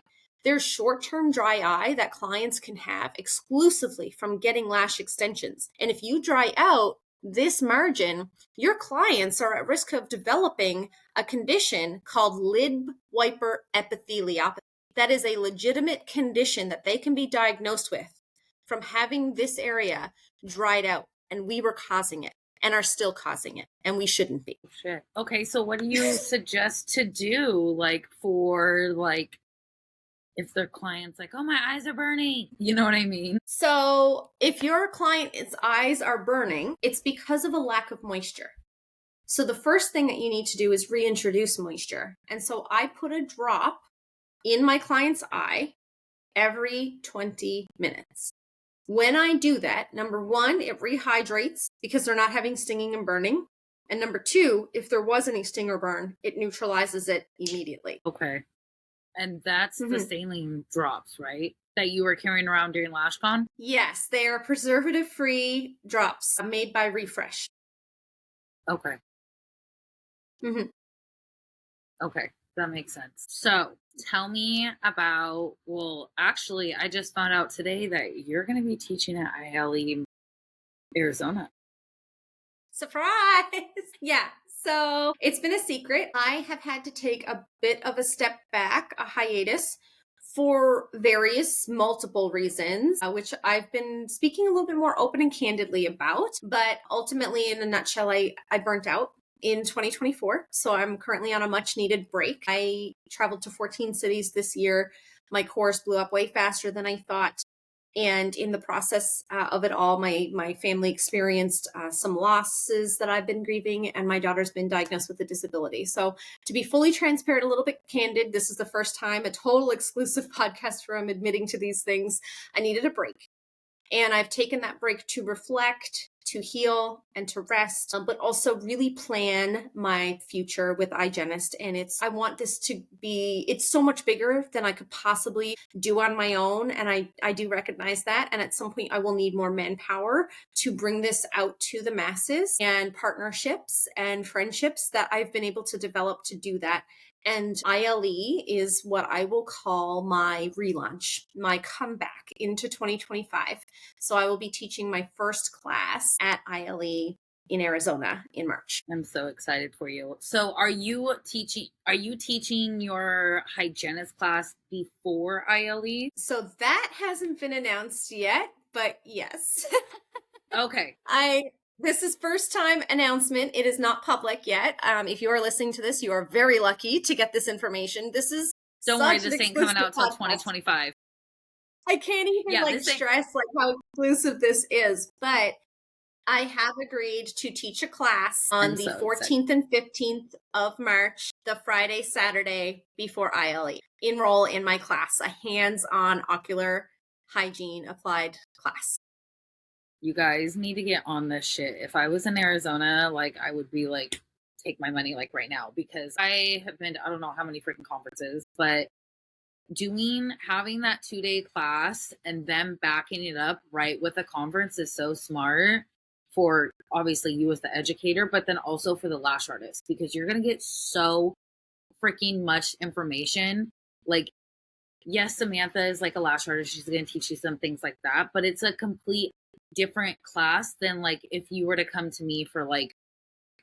B: There's short-term dry eye that clients can have exclusively from getting lash extensions. And if you dry out this margin, your clients are at risk of developing a condition called lid wiper epitheliopathy. That is a legitimate condition that they can be diagnosed with from having this area dried out. And we were causing it and are still causing it, and we shouldn't be.
A: Shit. Okay, so what do you suggest to do, like, for, like, if their client's like, oh, my eyes are burning, you know what I mean?
B: So if your client's eyes are burning, it's because of a lack of moisture. So the first thing that you need to do is reintroduce moisture. And so I put a drop in my client's eye every 20 minutes. When I do that, number one, it rehydrates because they're not having stinging and burning. And number two, if there was any sting or burn, it neutralizes it immediately.
A: Okay. And that's the saline drops, right? That you were carrying around during LashCon?
B: Yes, they are preservative-free drops made by Refresh.
A: Okay. Okay, that makes sense. So tell me about, well, actually, I just found out today that you're going to be teaching at ILE Arizona.
B: Surprise! Yeah. So it's been a secret. I have had to take a bit of a step back, a hiatus, for various multiple reasons, which I've been speaking a little bit more open and candidly about. But ultimately, in a nutshell, I burnt out in 2024. So I'm currently on a much needed break. I traveled to 14 cities this year. My course blew up way faster than I thought. And in the process of it all, my family experienced some losses that I've been grieving, and my daughter's been diagnosed with a disability. So to be fully transparent, a little bit candid, this is the first time, a total exclusive podcast where I'm admitting to these things. I needed a break. And I've taken that break to reflect, to heal, and to rest, but also really plan my future with iGenist. And I want this to be, it's so much bigger than I could possibly do on my own. And I do recognize that. And at some point I will need more manpower to bring this out to the masses, and partnerships and friendships that I've been able to develop to do that. And ILE is what I will call my relaunch, my comeback into 2025. So I will be teaching my first class at ILE in Arizona in March.
A: I'm so excited for you. So are you teaching your hygienist class before ILE?
B: So that hasn't been announced yet, but yes.
A: Okay.
B: This is first time announcement. It is not public yet. If you are listening to this, you are very lucky to get this information. This is
A: Don't worry,
B: such an
A: this ain't coming
B: exclusive
A: out till
B: podcast.
A: 2025.
B: I can't even
A: Yeah, this ain't.
B: stress how exclusive this is, but I have agreed to teach a class on
A: I'm
B: the
A: so
B: 14th and 15th of March, the Friday, Saturday before ILE. Enroll in my class, a hands-on ocular hygiene applied class.
A: You guys need to get on this shit. If I was in Arizona, like I would be like, take my money like right now, because I have been to I don't know how many freaking conferences, but having that 2-day class and them backing it up right with a conference is so smart for obviously you as the educator, but then also for the lash artist, because you're going to get so freaking much information. Like, yes, Samantha is like a lash artist. She's going to teach you some things like that, but it's a complete different class than like if you were to come to me for like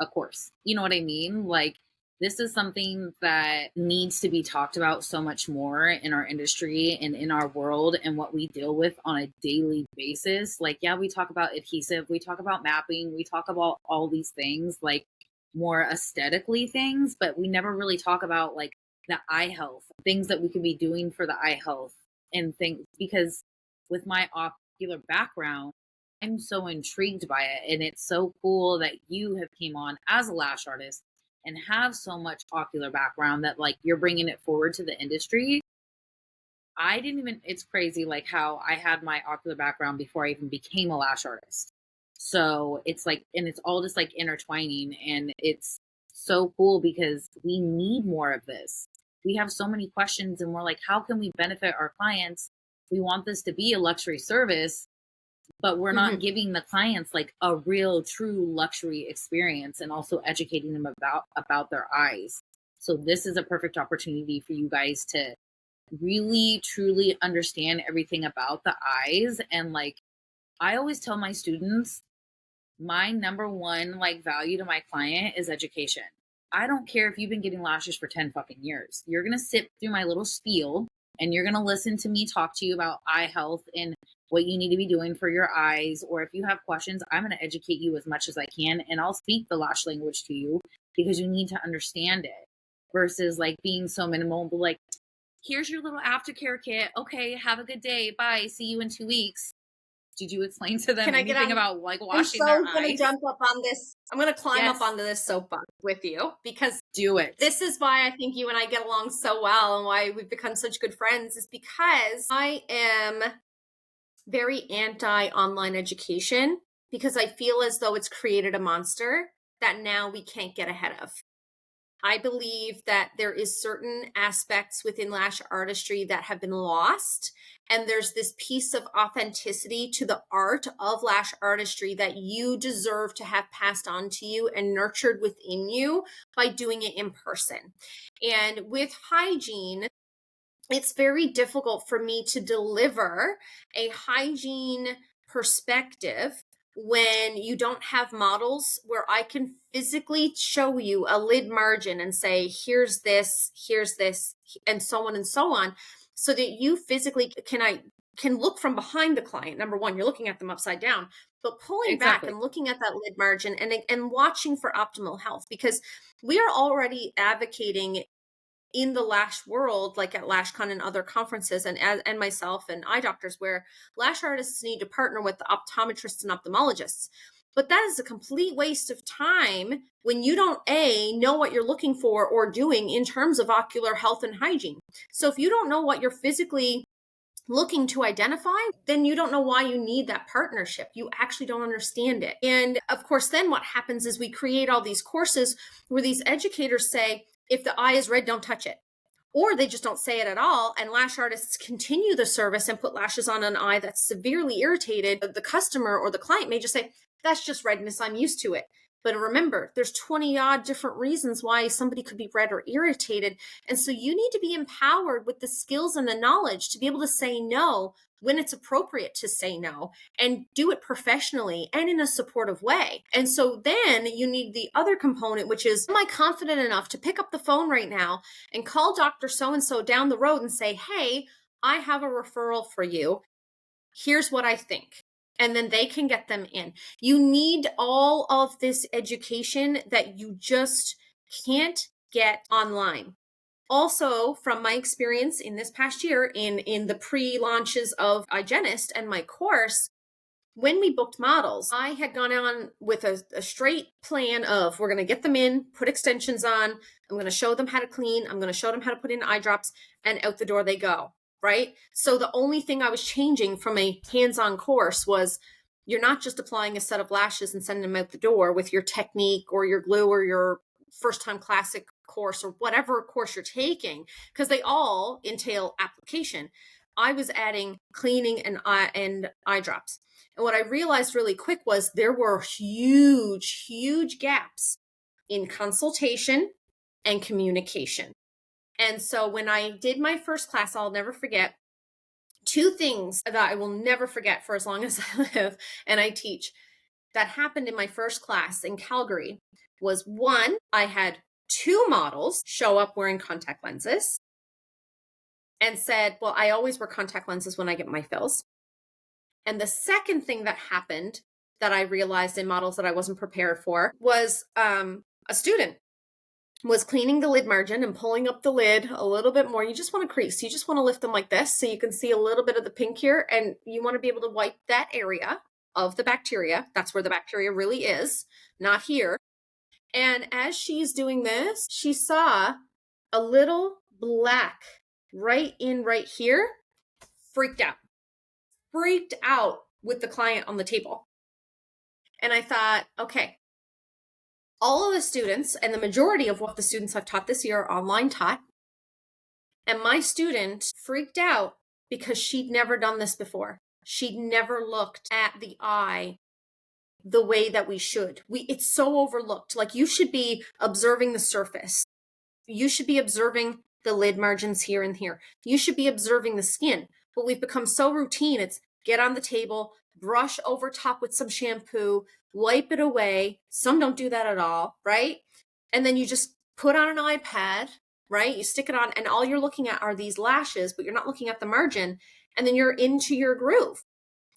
A: a course. You know what I mean? Like, this is something that needs to be talked about so much more in our industry and in our world and what we deal with on a daily basis. Like, yeah, we talk about adhesive, we talk about mapping, we talk about all these things, like more aesthetically things, but we never really talk about like the eye health, things that we could be doing for the eye health and things. Because with my ocular background, I'm so intrigued by it. And it's so cool that you have came on as a lash artist and have so much ocular background that like you're bringing it forward to the industry. It's crazy like how I had my ocular background before I even became a lash artist. So it's like, and it's all just like intertwining, and it's so cool because we need more of this. We have so many questions and we're like, how can we benefit our clients? We want this to be a luxury service, but we're not giving the clients like a real true luxury experience and also educating them about their eyes. So this is a perfect opportunity for you guys to really truly understand everything about the eyes. And like I always tell my students, my number one like value to my client is education. I don't care if you've been getting lashes for 10 fucking years. You're going to sit through my little spiel and you're going to listen to me talk to you about eye health and what you need to be doing for your eyes. Or if you have questions, I'm going to educate you as much as I can, and I'll speak the lash language to you because you need to understand it, versus like being so minimal, but like, here's your little aftercare kit. Okay, have a good day. Bye. See you in 2 weeks. Did you explain to them anything about like washing their eyes?
B: I'm going to jump up on this. I'm going to climb up onto this soapbox with you, because
A: do it.
B: This is why I think you and I get along so well, and why we've become such good friends, is because I am very anti-online education, because I feel as though it's created a monster that now we can't get ahead of. I believe that there is certain aspects within lash artistry that have been lost. And there's this piece of authenticity to the art of lash artistry that you deserve to have passed on to you and nurtured within you by doing it in person. And with hygiene, it's very difficult for me to deliver a hygiene perspective when you don't have models where I can physically show you a lid margin and say, here's this, and so on, so that you physically can look from behind the client. Number one, you're looking at them upside down, but pulling back and looking at that lid margin and watching for optimal health, because we are already advocating in the lash world, like at LashCon and other conferences, and myself and eye doctors, where lash artists need to partner with the optometrists and ophthalmologists. But that is a complete waste of time when you don't know what you're looking for or doing in terms of ocular health and hygiene. So if you don't know what you're physically looking to identify, then you don't know why you need that partnership. You actually don't understand it. And of course, then what happens is we create all these courses where these educators say, if the eye is red, don't touch it. Or they just don't say it at all. And lash artists continue the service and put lashes on an eye that's severely irritated. The customer or the client may just say, that's just redness, I'm used to it. But remember, there's 20 odd different reasons why somebody could be red or irritated. And so you need to be empowered with the skills and the knowledge to be able to say no when it's appropriate to say no, and do it professionally and in a supportive way. And so then you need the other component, which is, am I confident enough to pick up the phone right now and call Dr. So-and-so down the road and say, hey, I have a referral for you. Here's what I think. and then they can get them in. You need all of this education that you just can't get online. Also, from my experience in this past year in the pre-launches of Hygienist and my course, when we booked models, I had gone on with a straight plan of we're going to get them in, put extensions on, I'm going to show them how to clean, I'm going to show them how to put in eye drops, and out the door they go, right? So the only thing I was changing from a hands-on course was you're not just applying a set of lashes and sending them out the door with your technique or your glue or your first-time classic course or whatever course you're taking, because they all entail application. I was adding cleaning and eye drops. And what I realized really quick was there were huge, huge gaps in consultation and communication. And so when I did my first class, I'll never forget two things that I will never forget for as long as I live and I teach that happened in my first class in Calgary was one, I had two models show up wearing contact lenses and said, well, I always wear contact lenses when I get my fills. And the second thing that happened that I realized in models that I wasn't prepared for was a student was cleaning the lid margin and pulling up the lid a little bit more. You just want to crease. You just want to lift them like this so you can see a little bit of the pink here. And you want to be able to wipe that area of the bacteria. That's where the bacteria really is, not here. And as she's doing this, she saw a little black right here, freaked out with the client on the table. And I thought, okay, all of the students and the majority of what the students I've taught this year are online taught. And my student freaked out because she'd never done this before. She'd never looked at the eye the way that we should. It's so overlooked. Like you should be observing the surface. You should be observing the lid margins here and here. You should be observing the skin. But we've become so routine. It's get on the table, brush over top with some shampoo, wipe it away. Some don't do that at all, right? And then you just put on an iPad, right? You stick it on and all you're looking at are these lashes, but you're not looking at the margin. And then you're into your groove.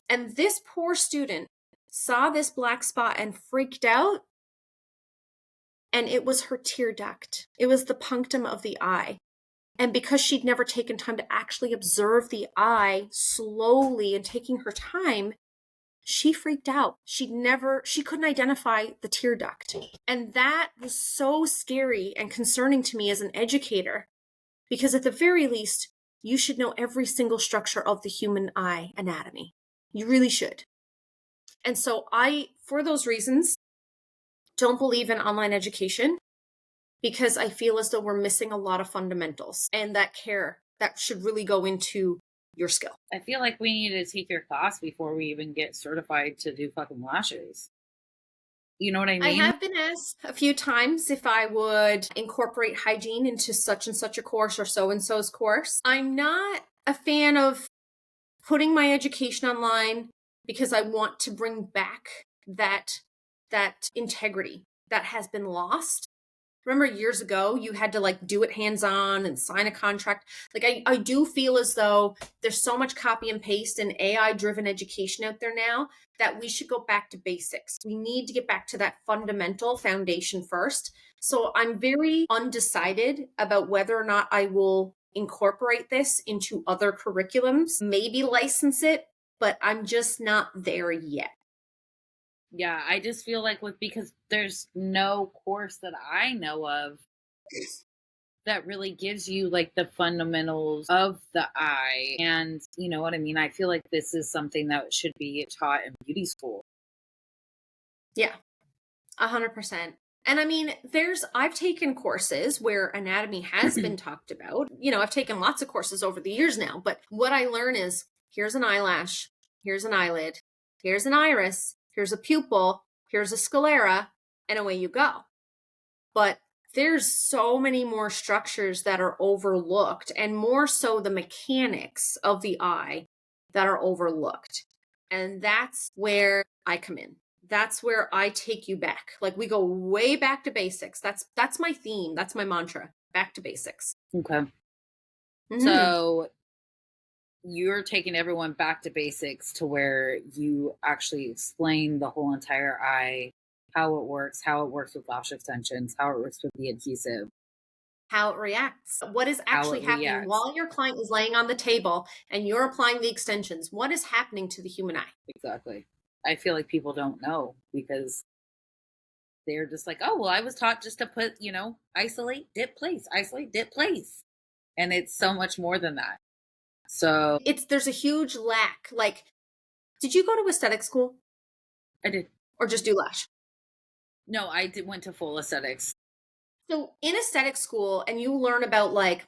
B: And this poor student saw this black spot and freaked out. And it was her tear duct. It was the punctum of the eye. And because she'd never taken time to actually observe the eye slowly and taking her time, she freaked out. She couldn't identify the tear duct. And that was so scary and concerning to me as an educator, because at the very least, you should know every single structure of the human eye anatomy. You really should. And so for those reasons, don't believe in online education, because I feel as though we're missing a lot of fundamentals and that care that should really go into your skill.
A: I feel like we need to take your class before we even get certified to do fucking lashes. You know what I mean?
B: I have been asked a few times if I would incorporate hygiene into such and such a course or so-and-so's course. I'm not a fan of putting my education online because I want to bring back that integrity that has been lost. Remember years ago, you had to do it hands-on and sign a contract. I do feel as though there's so much copy and paste and AI-driven education out there now that we should go back to basics. We need to get back to that fundamental foundation first. So I'm very undecided about whether or not I will incorporate this into other curriculums, maybe license it, but I'm just not there yet.
A: Yeah, I just feel like because there's no course that I know of that really gives you the fundamentals of the eye. And you know what I mean? I feel like this is something that should be taught in beauty school.
B: Yeah, 100%. And I mean, I've taken courses where anatomy has been talked about. I've taken lots of courses over the years now, but what I learn is here's an eyelash, here's an eyelid, here's an iris, here's a pupil, here's a sclera, and away you go. But there's so many more structures that are overlooked, and more so the mechanics of the eye that are overlooked. And that's where I come in. That's where I take you back. We go way back to basics. That's my theme. That's my mantra. Back to basics.
A: Okay. Mm-hmm. So you're taking everyone back to basics to where you actually explain the whole entire eye, how it works with lash extensions, how it works with the adhesive,
B: how it reacts, what is
A: how
B: actually
A: it
B: happening
A: reacts.
B: while your client is laying on the table and you're applying the extensions. What is happening to the human eye?
A: Exactly. I feel like people don't know because they're just like, oh, well, I was taught just to put, isolate, dip, place, isolate, dip, place. And it's so much more than that. So
B: There's a huge lack. Like, did you go to aesthetic school
A: I did.
B: or just do lash?
A: No, I did went to full aesthetics.
B: So in aesthetic school, and you learn about like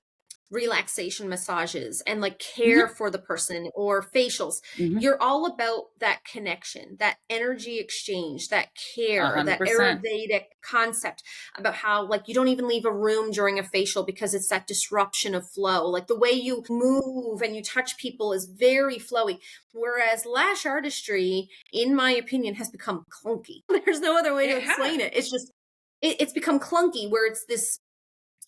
B: relaxation massages and like care
A: Hmm.
B: for the person or facials,
A: Hmm.
B: you're all about that connection, that energy exchange, that care, that
A: 100%.
B: Ayurvedic concept about how like you don't even leave a room during a facial because it's that disruption of flow. Like the way you move and you touch people is very flowy. Whereas lash artistry, in my opinion, has become clunky. There's no other way to
A: It
B: explain
A: has.
B: it. It's just it's become clunky where it's this,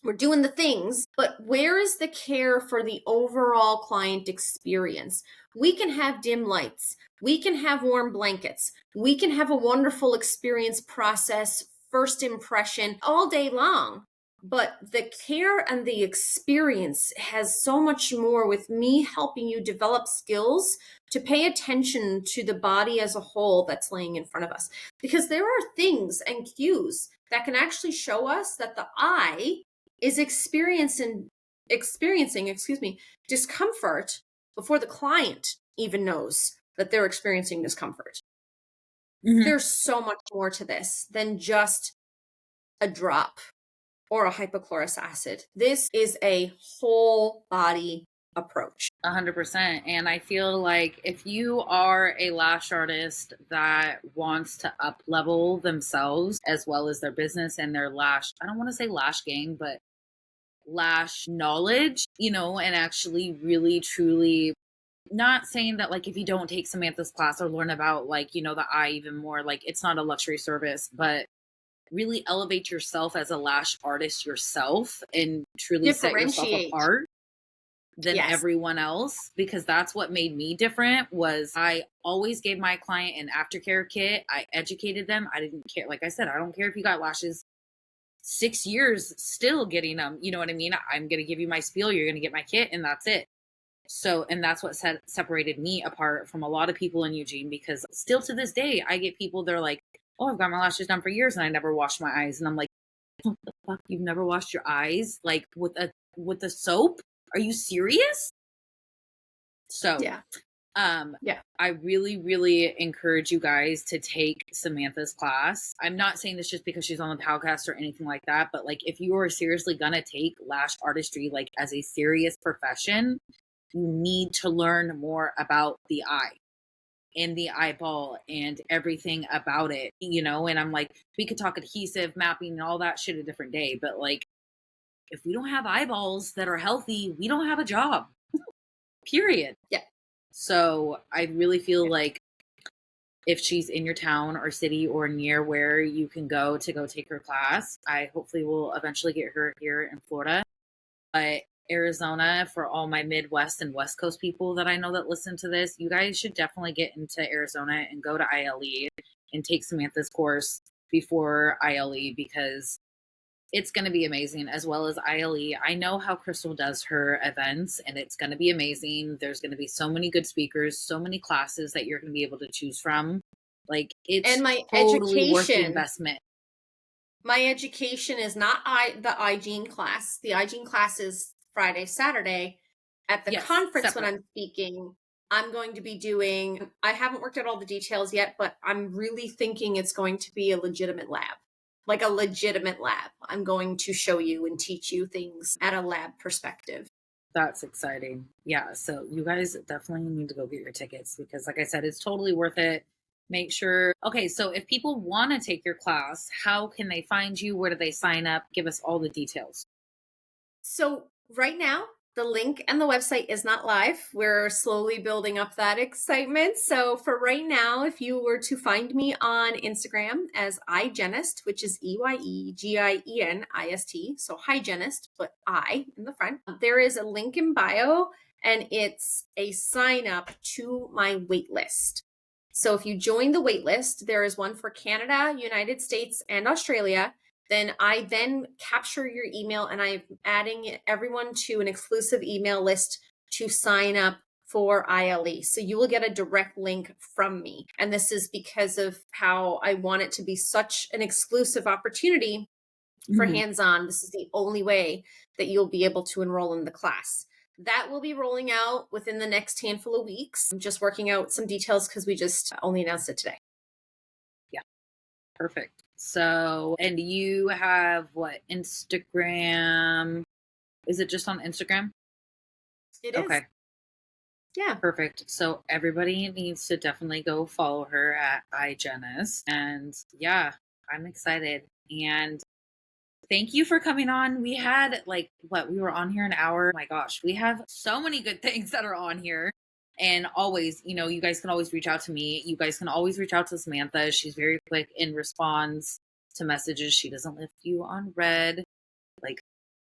B: we're doing the things, but where is the care for the overall client experience? We can have dim lights, we can have warm blankets, we can have a wonderful experience process, first impression all day long. But the care and the experience has so much more with me helping you develop skills to pay attention to the body as a whole that's laying in front of us. Because there are things and cues that can actually show us that the eye is experiencing, discomfort before the client even knows that they're experiencing discomfort.
A: Hmm.
B: There's so much more to this than just a drop or a hypochlorous acid. This is a whole body approach.
A: 100%. And I feel like if you are a lash artist that wants to up level themselves as well as their business and their lash, I don't want to say lash game, but lash knowledge, and actually really truly, not saying that like if you don't take Samantha's class or learn about like, the eye even more, like it's not a luxury service, but really elevate yourself as a lash artist yourself and truly set yourself
B: Differentiate.
A: apart than
B: Yes.
A: everyone else, because that's what made me different. Was I always gave my client an aftercare kit. I educated them. I didn't care. Like I said, I don't care if you got lashes 6 years still getting them. You know what I mean? I'm going to give you my spiel. You're going to get my kit and that's it. So, and that's what separated me apart from a lot of people in Eugene, because still to this day, I get people, they're like, oh, I've got my lashes done for years and I never washed my eyes. And I'm like, what the fuck? You've never washed your eyes? Like with a soap? Are you serious? So,
B: Yeah. Yeah.
A: I really, really encourage you guys to take Samantha's class. I'm not saying this just because she's on the podcast or anything like that, but like if you are seriously gonna take lash artistry like as a serious profession, you need to learn more about the eye and the eyeball and everything about it, and I'm like, we could talk adhesive mapping and all that shit a different day, but like if we don't have eyeballs that are healthy, we don't have a job. Period.
B: Yeah.
A: So I really feel like if she's in your town or city or near where you can go take her class, I hopefully will eventually get her here in Florida. But Arizona, for all my Midwest and West Coast people that I know that listen to this, you guys should definitely get into Arizona and go to ILE and take Samantha's course before ILE, because it's going to be amazing, as well as ILE. I know how Crystal does her events, and it's going to be amazing. There's going to be so many good speakers, so many classes that you're going to be able to choose from. Like, it's
B: And my
A: totally worth the
B: education,
A: investment.
B: my education is not the hygiene class. The hygiene class is Friday, Saturday. At the
A: Yes,
B: conference when
A: separate.
B: I'm speaking, I'm going to be doing, I haven't worked out all the details yet, but I'm really thinking it's going to be a legitimate lab. Like a legitimate lab. I'm going to show you and teach you things at a lab perspective.
A: That's exciting. Yeah, so you guys definitely need to go get your tickets, because like I said, it's totally worth it. Make sure. Okay, so if people want to take your class, how can they find you? Where do they sign up? Give us all the details.
B: So right now, the link and the website is not live. We're slowly building up that excitement. So for right now, if you were to find me on Instagram as iGenist, which is EYEGIENIST, so hygienist, but I in the front, there is a link in bio and it's a sign up to my wait list. So if you join the wait list, there is one for Canada, United States, and Australia. Then I capture your email, and I'm adding everyone to an exclusive email list to sign up for ILE. So you will get a direct link from me. And this is because of how I want it to be such an exclusive opportunity for hands-on. This is the only way that you'll be able to enroll in the class. That will be rolling out within the next handful of weeks. I'm just working out some details because we just only announced it today.
A: Yeah. Perfect. So, and you have what, Instagram? Is it just on Instagram?
B: It is.
A: Okay.
B: Yeah.
A: Perfect. So everybody needs to definitely go follow her at iGenist. And yeah, I'm excited. And thank you for coming on. We had we were on here an hour. Oh my gosh, we have so many good things that are on here. And always, you guys can always reach out to me. You guys can always reach out to Samantha. She's very quick in response to messages. She doesn't lift you on red like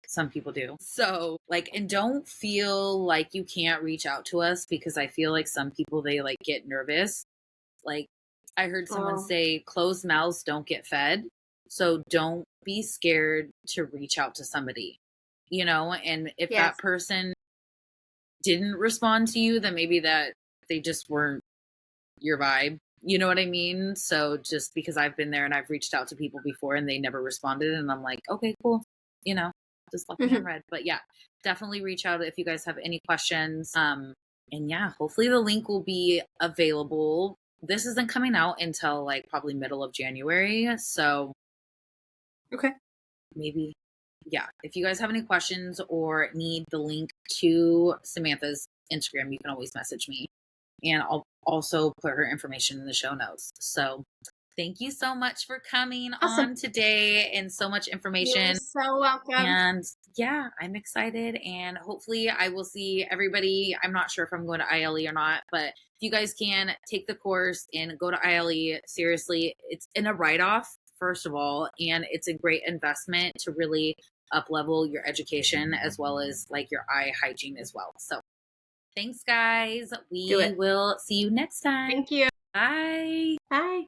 A: some people do. So and don't feel like you can't reach out to us, because I feel like some people, they get nervous. I heard someone say closed mouths don't get fed. So don't be scared to reach out to somebody, and if that person didn't respond to you, then maybe that they just weren't your vibe. You know what I mean? So just because I've been there and I've reached out to people before and they never responded, and I'm like, okay, cool. Just left me on red. But yeah, definitely reach out if you guys have any questions. And yeah, hopefully the link will be available. This isn't coming out until probably middle of January. So
B: okay.
A: Maybe, yeah. If you guys have any questions or need the link to Samantha's Instagram, you can always message me. And I'll also put her information in the show notes. So thank you so much for coming on today, and so much information.
B: You're so welcome.
A: And yeah, I'm excited, and hopefully I will see everybody. I'm not sure if I'm going to ILE or not, but if you guys can take the course and go to ILE, seriously, it's in a write-off, first of all, and it's a great investment to really up-level your education as well as your eye hygiene as well. So thanks, guys. We will see you next time.
B: Thank you.
A: Bye.
B: Bye.